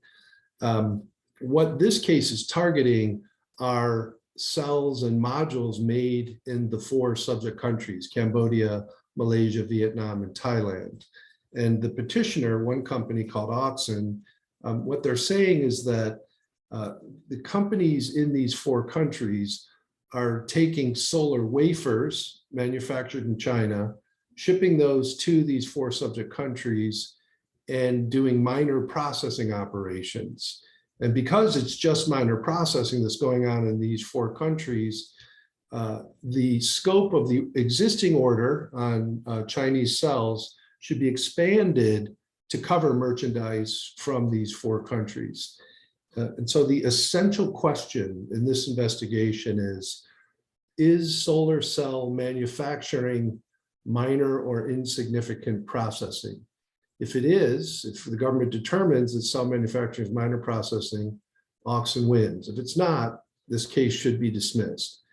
Speaker 5: What this case is targeting are cells and modules made in the 4 subject countries: Cambodia, Malaysia, Vietnam, and Thailand. And the petitioner, one company called Auxin, what they're saying is that the companies in these 4 countries are taking solar wafers manufactured in China, shipping those to these 4 subject countries, and doing minor processing operations. And because it's just minor processing that's going on in these 4 countries, the scope of the existing order on Chinese cells should be expanded to cover merchandise from these 4 countries. And so the essential question in this investigation is solar cell manufacturing minor or insignificant processing? If it is, if the government determines that cell manufacturing is minor processing, Auxin wins. If it's not, this case should be dismissed.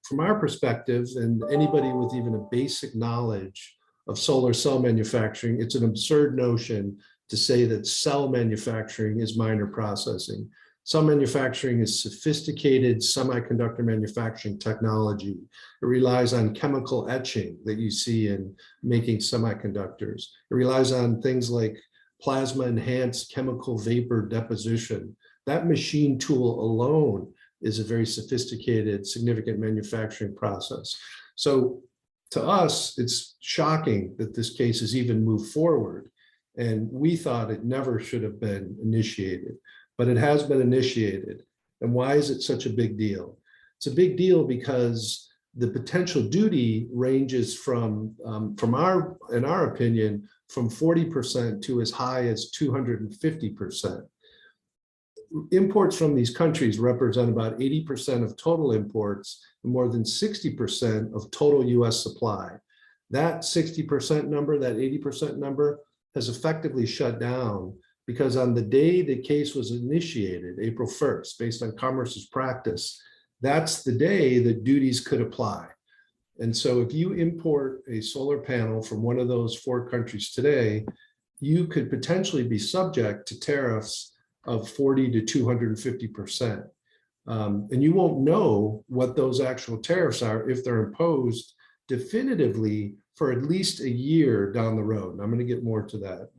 Speaker 5: From our perspective, and anybody with even a basic knowledge of solar cell manufacturing, it's an absurd notion to say that cell manufacturing is minor processing. Cell manufacturing is sophisticated semiconductor manufacturing technology. It relies on chemical etching that you see in making semiconductors. It relies on things like plasma enhanced chemical vapor deposition. That machine tool alone is a very sophisticated, significant manufacturing process. So to us, it's shocking that this case has even moved forward. And we thought it never should have been initiated, but it has been initiated. And why is it such a big deal? It's a big deal because the potential duty ranges from in our opinion, from 40% to as high as 250%. Imports from these countries represent about 80% of total imports and more than 60% of total US supply. That 60% number, that 80% number has effectively shut down because on the day the case was initiated, April 1st, based on Commerce's practice, that's the day that duties could apply. And so if you import a solar panel from one of those 4 countries today, you could potentially be subject to tariffs of 40 to 250%. And you won't know what those actual tariffs are if they're imposed definitively for at least a year down the road. And I'm going to get more to that.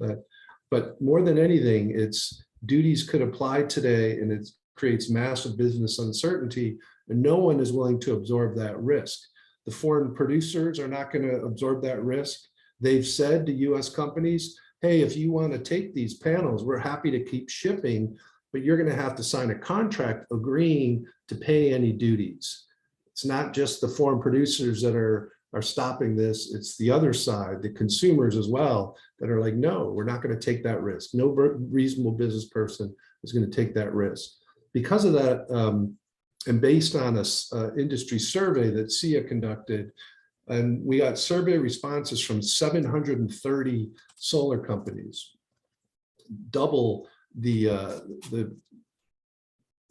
Speaker 5: But more than anything, it's duties could apply today, and it creates massive business uncertainty, and no one is willing to absorb that risk. The foreign producers are not going to absorb that risk. They've said to US companies, hey, if you want to take these panels, we're happy to keep shipping, but you're going to have to sign a contract agreeing to pay any duties. It's not just the foreign producers that are stopping this, it's the other side, the consumers as well, that are like, no, we're not going to take that risk. No reasonable business person is going to take that risk. Because of that, and based on an industry survey that SEIA conducted, and we got survey responses from 730 solar companies, double the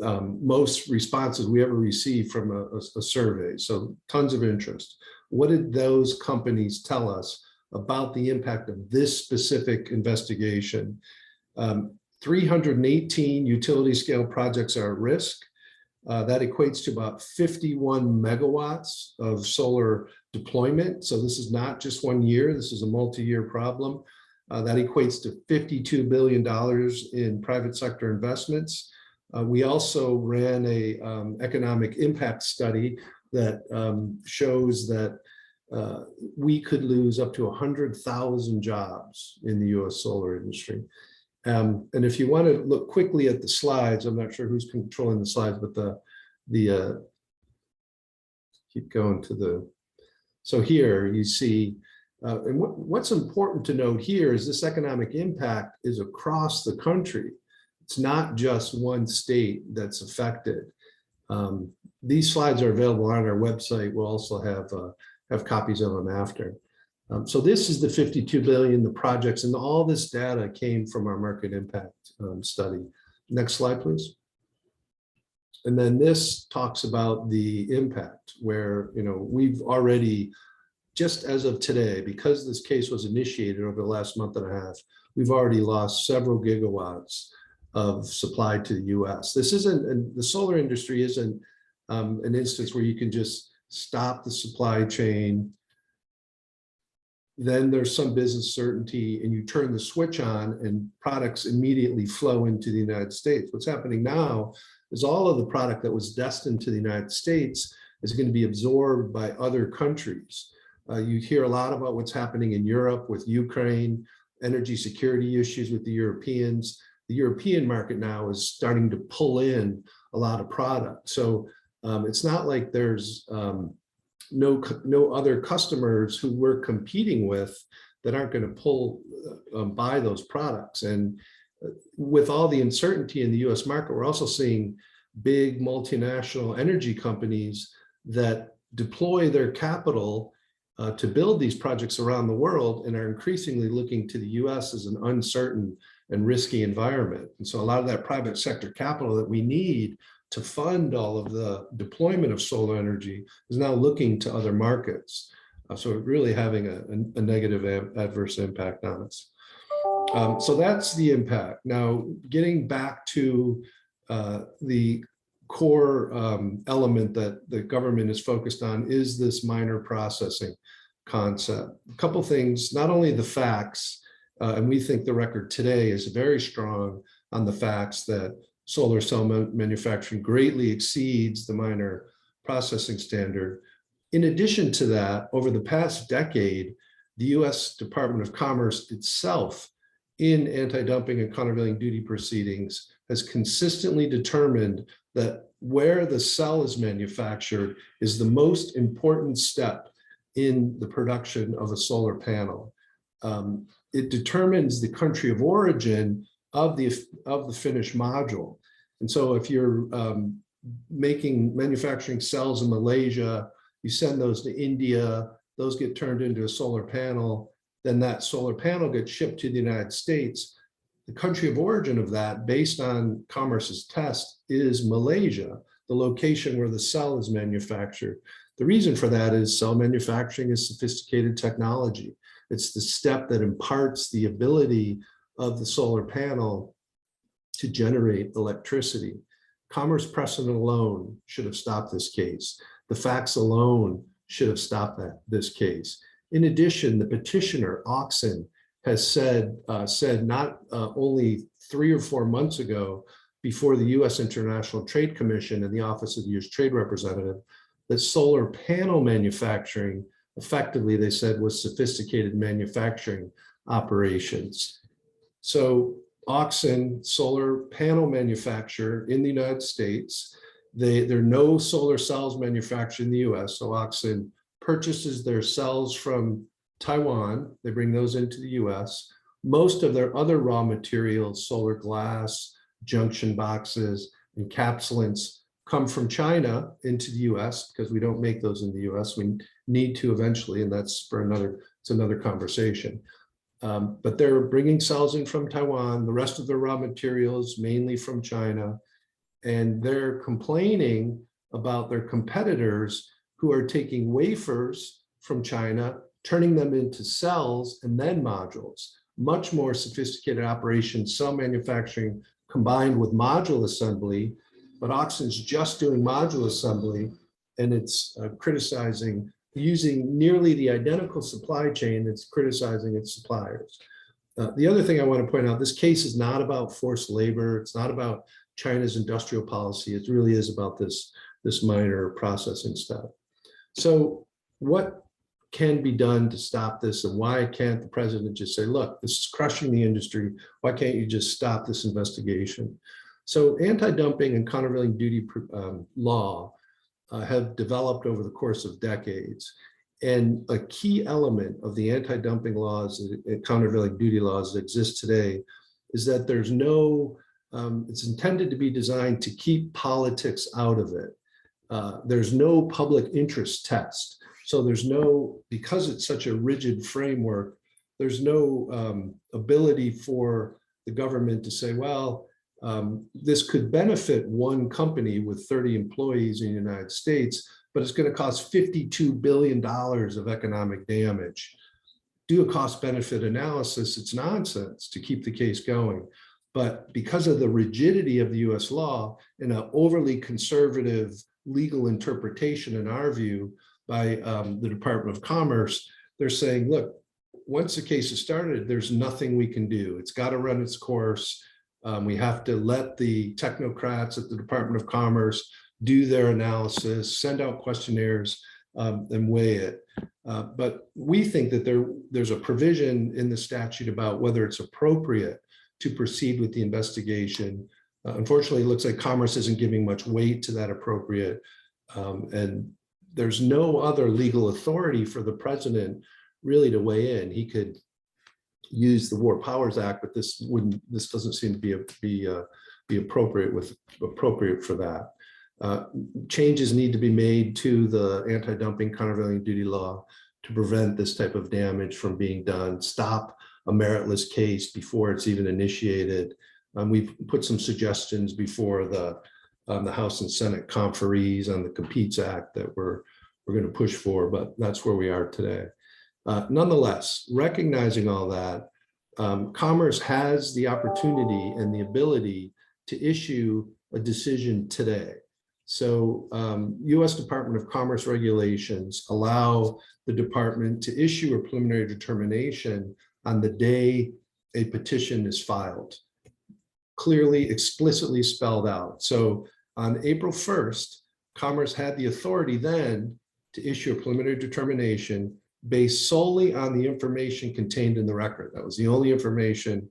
Speaker 5: most responses we ever received from a survey. So tons of interest. What did those companies tell us about the impact of this specific investigation? 318 utility scale projects are at risk. That equates to about 51 megawatts of solar deployment. So this is not just 1 year, this is a multi-year problem. That equates to $52 billion in private sector investments. We also ran a economic impact study that shows that we could lose up to 100,000 jobs in the US solar industry. And if you want to look quickly at the slides, I'm not sure who's controlling the slides, but keep going to the, so here you see, and what's important to note here is this economic impact is across the country. It's not just one state that's affected. These slides are available on our website. We'll also have copies of them after. So this is the 52 billion, the projects, and all this data came from our market impact study. Next slide, please. And then this talks about the impact where, we've already, just as of today, because this case was initiated over the last month and a half, we've already lost several gigawatts of supply to the US. This isn't, and the solar industry isn't an instance where you can just stop the supply chain, then there's some business certainty and you turn the switch on and products immediately flow into the United States. What's happening now is all of the product that was destined to the United States is going to be absorbed by other countries. You hear a lot about what's happening in Europe with Ukraine, energy security issues with the Europeans. The European market now is starting to pull in a lot of product. So it's not like there's no other customers who we're competing with that aren't going to buy those products. And with all the uncertainty in the US market, we're also seeing big multinational energy companies that deploy their capital to build these projects around the world and are increasingly looking to the US as an uncertain and risky environment. And so a lot of that private sector capital that we need to fund all of the deployment of solar energy is now looking to other markets. So really having a negative adverse impact on us. So that's the impact. Now, getting back to the core element that the government is focused on is this minor processing concept. A couple things, not only the facts, and we think the record today is very strong on the facts that solar cell manufacturing greatly exceeds the minor processing standard. In addition to that, over the past decade, the US Department of Commerce itself, in anti-dumping and countervailing duty proceedings, has consistently determined that where the cell is manufactured is the most important step in the production of a solar panel. It determines the country of origin of the finished module. And so if you're manufacturing cells in Malaysia, you send those to India, those get turned into a solar panel, then that solar panel gets shipped to the United States. The country of origin of that, based on Commerce's test, is Malaysia, the location where the cell is manufactured. The reason for that is cell manufacturing is sophisticated technology. It's the step that imparts the ability of the solar panel to generate electricity. Commerce precedent alone should have stopped this case. The facts alone should have stopped this case. In addition, the petitioner, Oxen, has said not only 3 or 4 months ago before the US International Trade Commission and the Office of the US Trade Representative, that solar panel manufacturing, effectively, they said, was sophisticated manufacturing operations. So Oxen, solar panel manufacturer in the United States, there are no solar cells manufactured in the US, so Oxen purchases their cells from Taiwan, they bring those into the US. Most of their other raw materials, solar glass, junction boxes, encapsulants, come from China into the US because we don't make those in the US. We need to eventually, and that's for another conversation. But they're bringing cells in from Taiwan, the rest of the raw materials mainly from China. And they're complaining about their competitors who are taking wafers from China, turning them into cells and then modules. Much more sophisticated operation, cell manufacturing combined with module assembly, but Oxen's just doing module assembly, and it's criticizing using nearly the identical supply chain. It's criticizing its suppliers. The other thing I want to point out, this case is not about forced labor. It's not about China's industrial policy. It really is about this minor processing step. So what can be done to stop this, and why can't the president just say, look, this is crushing the industry. Why can't you just stop this investigation? So anti-dumping and countervailing duty law have developed over the course of decades. And a key element of the anti-dumping laws, countervailing duty laws that exist today, is that there's no, it's intended to be designed to keep politics out of it. There's no public interest test. So there's no, because it's such a rigid framework, there's no ability for the government to say, well, this could benefit one company with 30 employees in the United States, but it's going to cost $52 billion of economic damage. Do a cost benefit analysis, it's nonsense to keep the case going. But because of the rigidity of the US law and an overly conservative legal interpretation, in our view, by the Department of Commerce, they're saying, look, once the case is started, there's nothing we can do. It's got to run its course. We have to let the technocrats at the Department of Commerce do their analysis, send out questionnaires, and weigh it. But we think that there's a provision in the statute about whether it's appropriate to proceed with the investigation. Unfortunately, it looks like Commerce isn't giving much weight to that appropriate. And there's no other legal authority for the president really to weigh in. He could use the War Powers Act, but this doesn't seem to be appropriate for that. Changes need to be made to the anti-dumping countervailing duty law to prevent this type of damage from being done, stop a meritless case before it's even initiated. We've put some suggestions before the House and Senate conferees on the Competes Act that we're going to push for, but that's where we are today. Nonetheless, recognizing all that, Commerce has the opportunity and the ability to issue a decision today. So US Department of Commerce regulations allow the department to issue a preliminary determination on the day a petition is filed, clearly, explicitly spelled out. So on April 1st, Commerce had the authority then to issue a preliminary determination based solely on the information contained in the record. That was the only information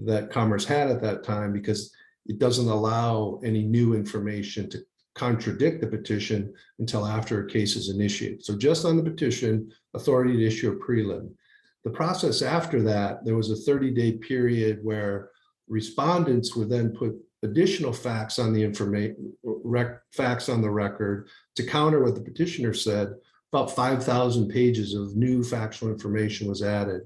Speaker 5: that Commerce had at that time, because it doesn't allow any new information to contradict the petition until after a case is initiated. So just on the petition, authority to issue a prelim. The process after that, there was a 30-day period where respondents would then put additional facts on the facts on the record to counter what the petitioner said. About 5,000 pages of new factual information was added.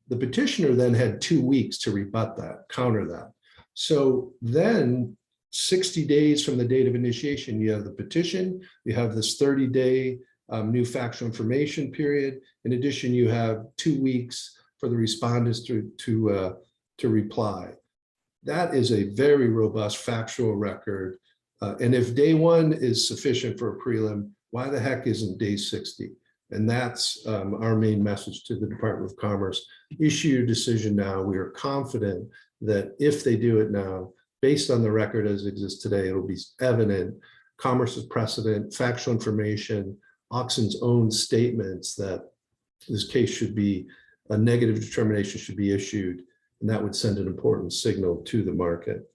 Speaker 5: The petitioner then had 2 weeks to rebut that, counter that. So then 60 days from the date of initiation, you have the petition, you have this 30-day new factual information period. In addition, you have 2 weeks for the respondents to reply. That is a very robust factual record. And if day one is sufficient for a prelim, why the heck isn't day 60? And that's our main message to the Department of Commerce. Issue your decision now. We are confident that if they do it now, based on the record as it exists today, it'll be evident, Commerce's precedent, factual information, Oxen's own statements that this case should be, a negative determination should be issued, and that would send an important signal to the market.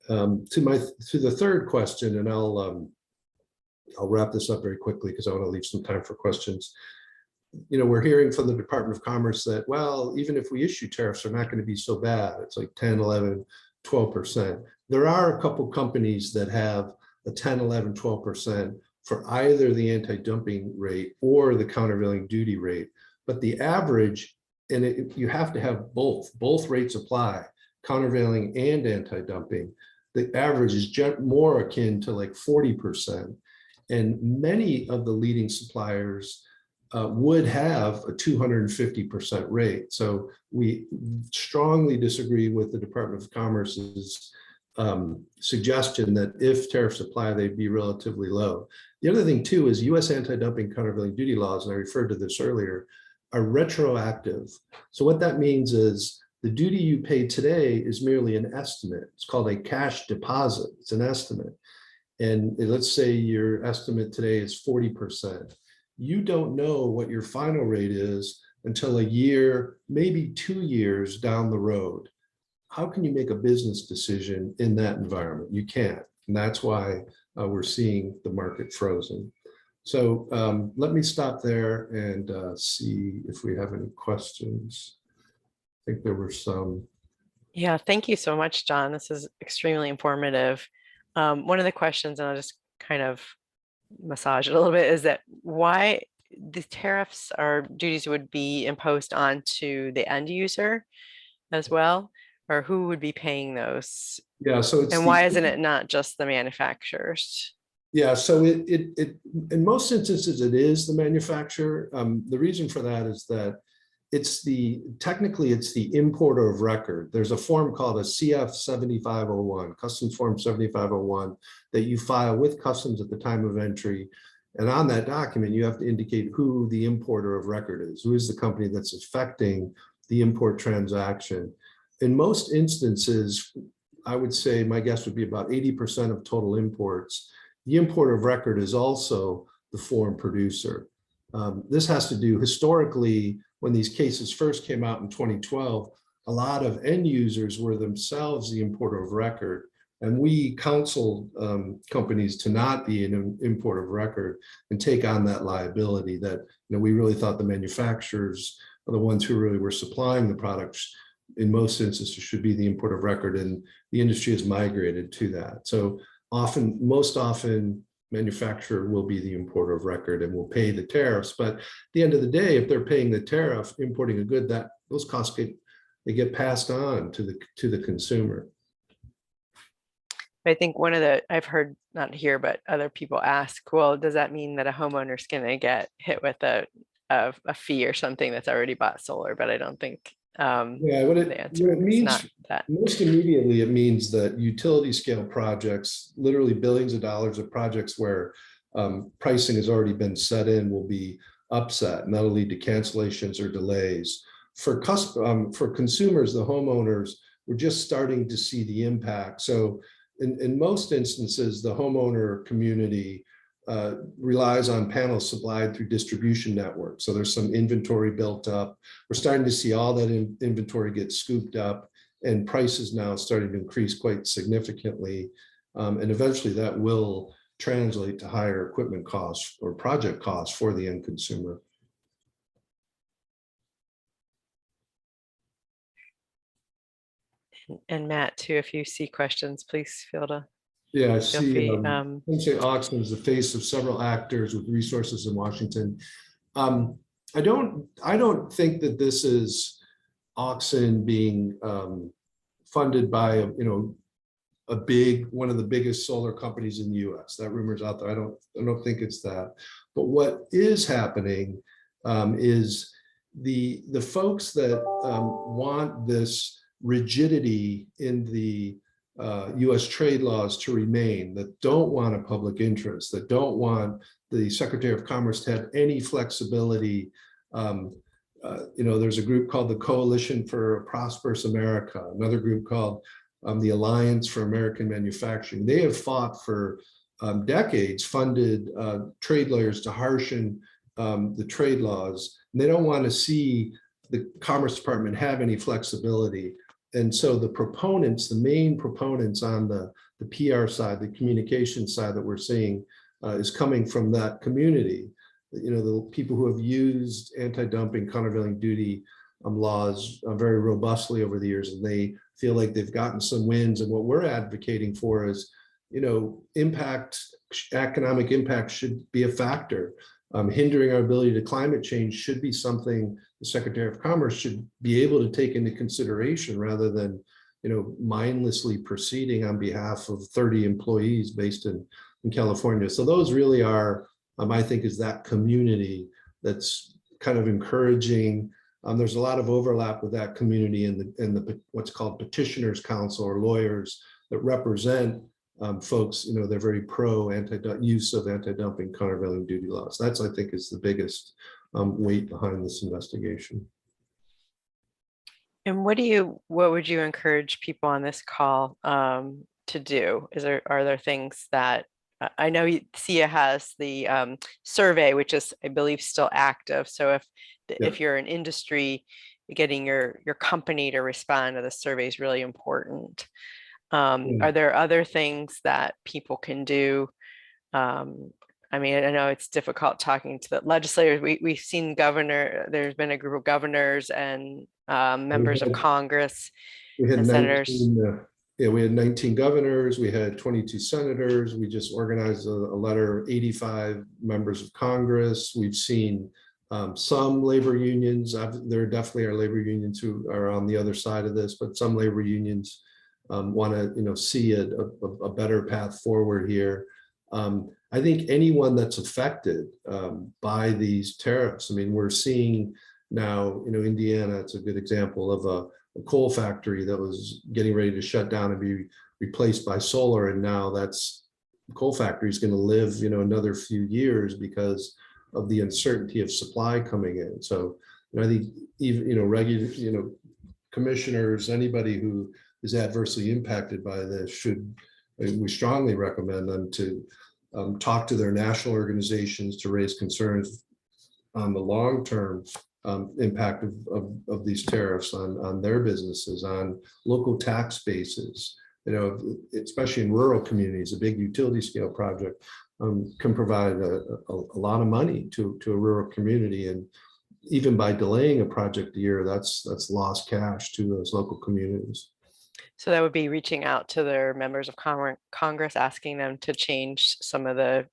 Speaker 5: To the third question, and I'll wrap this up very quickly because I want to leave some time for questions. You know, we're hearing from the Department of Commerce that, well, even if we issue tariffs, they're not going to be so bad. It's like 10, 11, 12%. There are a couple companies that have a 10, 11, 12% for either the anti-dumping rate or the countervailing duty rate. But the average, and you have to have both rates apply, countervailing and anti-dumping. the average is more akin to like 40%. And many of the leading suppliers would have a 250% rate. So we strongly disagree with the Department of Commerce's suggestion that if tariffs apply, they'd be relatively low. The other thing too is US anti-dumping countervailing duty laws, and I referred to this earlier, are retroactive. So what that means is the duty you pay today is merely an estimate. It's called a cash deposit. It's an estimate. And let's say your estimate today is 40%. You don't know what your final rate is until a year, maybe 2 years down the road. How can you make a business decision in that environment? You can't. And that's why we're seeing the market frozen. So let me stop there and see if we have any questions. I think there were some.
Speaker 3: Yeah, thank you so much, John. This is extremely informative. One of the questions, and I'll just kind of massage it a little bit, is that why the tariffs or duties would be imposed onto the end user as well, or who would be paying those?
Speaker 5: Yeah, so it's
Speaker 3: and why isn't it not just the manufacturers?
Speaker 5: Yeah, so it in most instances it is the manufacturer. The reason for that is that technically it's the importer of record. There's a form called a CF 7501, Customs Form 7501, that you file with Customs at the time of entry. And on that document, you have to indicate who the importer of record is, who is the company that's affecting the import transaction. In most instances, I would say my guess would be about 80% of total imports. The importer of record is also the foreign producer. This has to do historically, when these cases first came out in 2012, a lot of end users were themselves the importer of record. And we counseled companies to not be an importer of record and take on that liability that, we really thought the manufacturers are the ones who really were supplying the products. In most instances should be the importer of record, and the industry has migrated to that. So most often, manufacturer will be the importer of record and will pay the tariffs. But at the end of the day, if they're paying the tariff, importing a good, those costs get passed on to the consumer.
Speaker 3: I think I've heard, not here, but other people ask, well, does that mean that a homeowner is going to get hit with a fee or something that's already bought solar? But I don't think
Speaker 5: what it means, most immediately, it means that utility scale projects, literally billions of dollars of projects where pricing has already been set in, will be upset, and that'll lead to cancellations or delays. For consumers, the homeowners, we're just starting to see the impact. So in most instances, the homeowner community relies on panels supplied through distribution networks. So there's some inventory built up. We're starting to see all that inventory get scooped up, and prices now starting to increase quite significantly. And eventually that will translate to higher equipment costs or project costs for the end consumer.
Speaker 3: And Matt, too, if you see questions, please feel to.
Speaker 5: Yeah, I see. Oxen is the face of several actors with resources in Washington. I don't think that this is Oxen being funded by one of the biggest solar companies in the U.S. That rumor's out there. I don't think it's that. But what is happening is the folks that want this rigidity in the US trade laws to remain, that don't want a public interest, that don't want the Secretary of Commerce to have any flexibility. There's a group called the Coalition for a Prosperous America, another group called the Alliance for American Manufacturing. They have fought for decades, funded trade lawyers to harshen the trade laws. And they don't want to see the Commerce Department have any flexibility. And so the main proponents on the PR side, the communication side that we're seeing is coming from that community. The people who have used anti-dumping, countervailing duty laws very robustly over the years, and they feel like they've gotten some wins. And what we're advocating for is, economic impact should be a factor. Hindering our ability to climate change should be something the Secretary of Commerce should be able to take into consideration, rather than, mindlessly proceeding on behalf of 30 employees based in California. So those really are, I think, is that community that's kind of encouraging. There's a lot of overlap with that community in the what's called petitioners council, or lawyers that represent folks. They're very pro use of anti-dumping countervailing duty laws. That's, I think, is the biggest weight behind this investigation.
Speaker 3: And what would you encourage people on this call to do? Are there things that I know SEIA has the survey, which is, I believe, still active. So if you're an industry, getting your company to respond to the survey is really important. Are there other things that people can do? I mean, I know it's difficult talking to the legislators. We've seen there's been a group of governors and members of Congress and senators.
Speaker 5: We had 19 governors, we had 22 senators. We just organized a letter, 85 members of Congress. We've seen some labor unions. There definitely are labor unions who are on the other side of this, but some labor unions want to see a better path forward here. I think anyone that's affected by these tariffs, I mean, we're seeing now, Indiana, it's a good example of a coal factory that was getting ready to shut down and be replaced by solar. And now coal factory is going to live, another few years because of the uncertainty of supply coming in. So I think even, regular, commissioners, anybody who is adversely impacted by this we strongly recommend them to talk to their national organizations to raise concerns on the long-term impact of these tariffs on their businesses, on local tax bases. Especially in rural communities, a big utility scale project can provide a lot of money to a rural community, and even by delaying a project a year, that's lost cash to those local communities.
Speaker 3: So that would be reaching out to their members of Congress, asking them to change some of the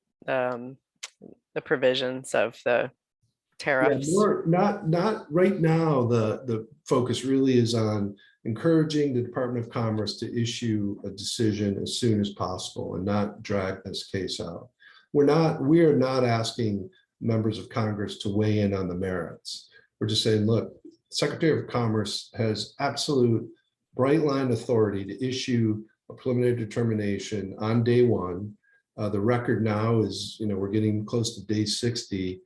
Speaker 3: provisions of the tariffs.
Speaker 5: Yeah, not right now. The focus really is on encouraging the Department of Commerce to issue a decision as soon as possible and not drag this case out. We are not asking members of Congress to weigh in on the merits. We're just saying, look, Secretary of Commerce has absolute bright line authority to issue a preliminary determination on day one. The record now is, we're getting close to day 60.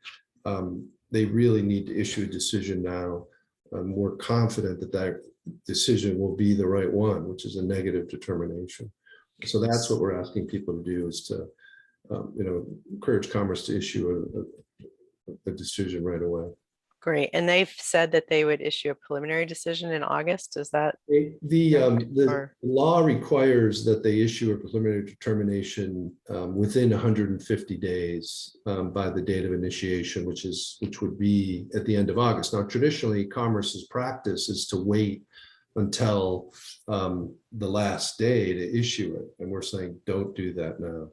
Speaker 5: They really need to issue a decision now. We're confident that decision will be the right one, which is a negative determination. So that's what we're asking people to do, is to encourage Commerce to issue a decision right away.
Speaker 3: Great. And they've said that they would issue a preliminary decision in August. Is that
Speaker 5: the law requires that they issue a preliminary determination within 150 days by the date of initiation, which would be at the end of August. Now, traditionally, Commerce's practice is to wait until the last day to issue it, and we're saying don't do that now.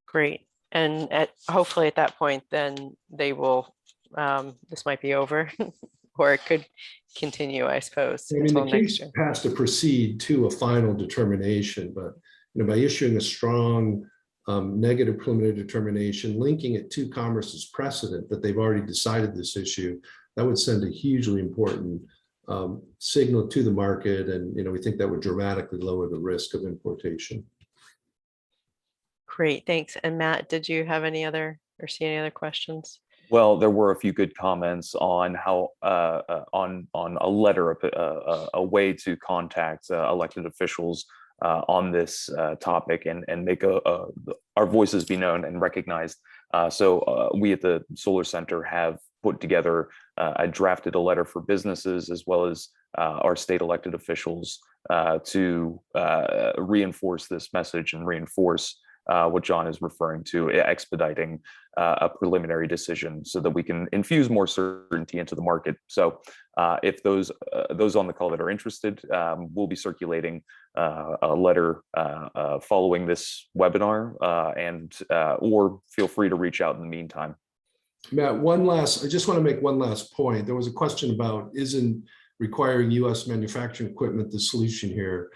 Speaker 3: Great. And hopefully at that point, then they will. This might be over, or it could continue, I suppose.
Speaker 5: I mean, the case has to proceed to a final determination, but by issuing a strong negative preliminary determination, linking it to Commerce's precedent that they've already decided this issue, that would send a hugely important signal to the market, and we think that would dramatically lower the risk of importation.
Speaker 3: Great, thanks. And Matt, did you have any other or see any other questions?
Speaker 1: Well, there were a few good comments on how on a letter, a way to contact elected officials on this topic and make our voices be known and recognized. So we at the Solar Center have put together drafted a letter for businesses as well as our state elected officials to reinforce this message and reinforce what John is referring to, expediting a preliminary decision so that we can infuse more certainty into the market. So if those on the call that are interested, we'll be circulating a letter following this webinar, or feel free to reach out in the meantime.
Speaker 5: Matt, I just want to make one last point. There was a question about, isn't requiring US manufacturing equipment the solution here.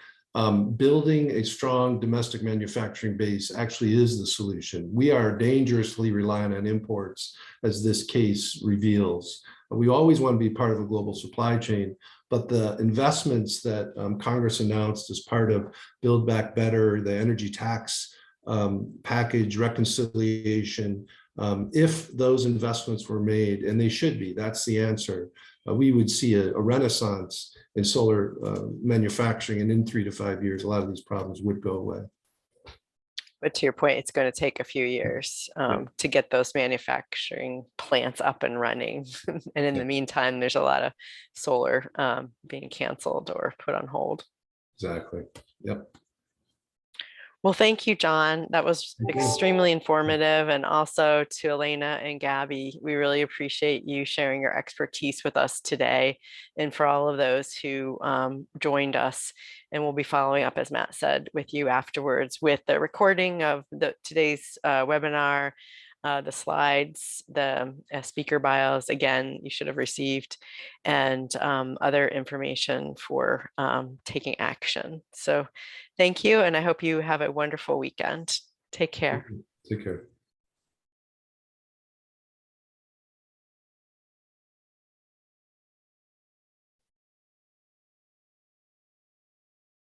Speaker 5: Building a strong domestic manufacturing base actually is the solution. We are dangerously reliant on imports, as this case reveals. We always want to be part of a global supply chain, but the investments that Congress announced as part of Build Back Better, the energy tax package reconciliation, if those investments were made, and they should be, that's the answer, we would see a renaissance in solar manufacturing, and in 3 to 5 years, a lot of these problems would go away.
Speaker 3: But to your point, it's going to take a few years to get those manufacturing plants up and running. And in the meantime, there's a lot of solar being canceled or put on hold.
Speaker 5: Exactly. Yep.
Speaker 3: Well, thank you, John. That was extremely informative. And also to Elena and Gabby, we really appreciate you sharing your expertise with us today, and for all of those who joined us. And we'll be following up, as Matt said, with you afterwards with the recording of today's webinar, the slides, the speaker bios, again, you should have received, and other information for taking action. So thank you, and I hope you have a wonderful weekend. Take care.
Speaker 5: Take care.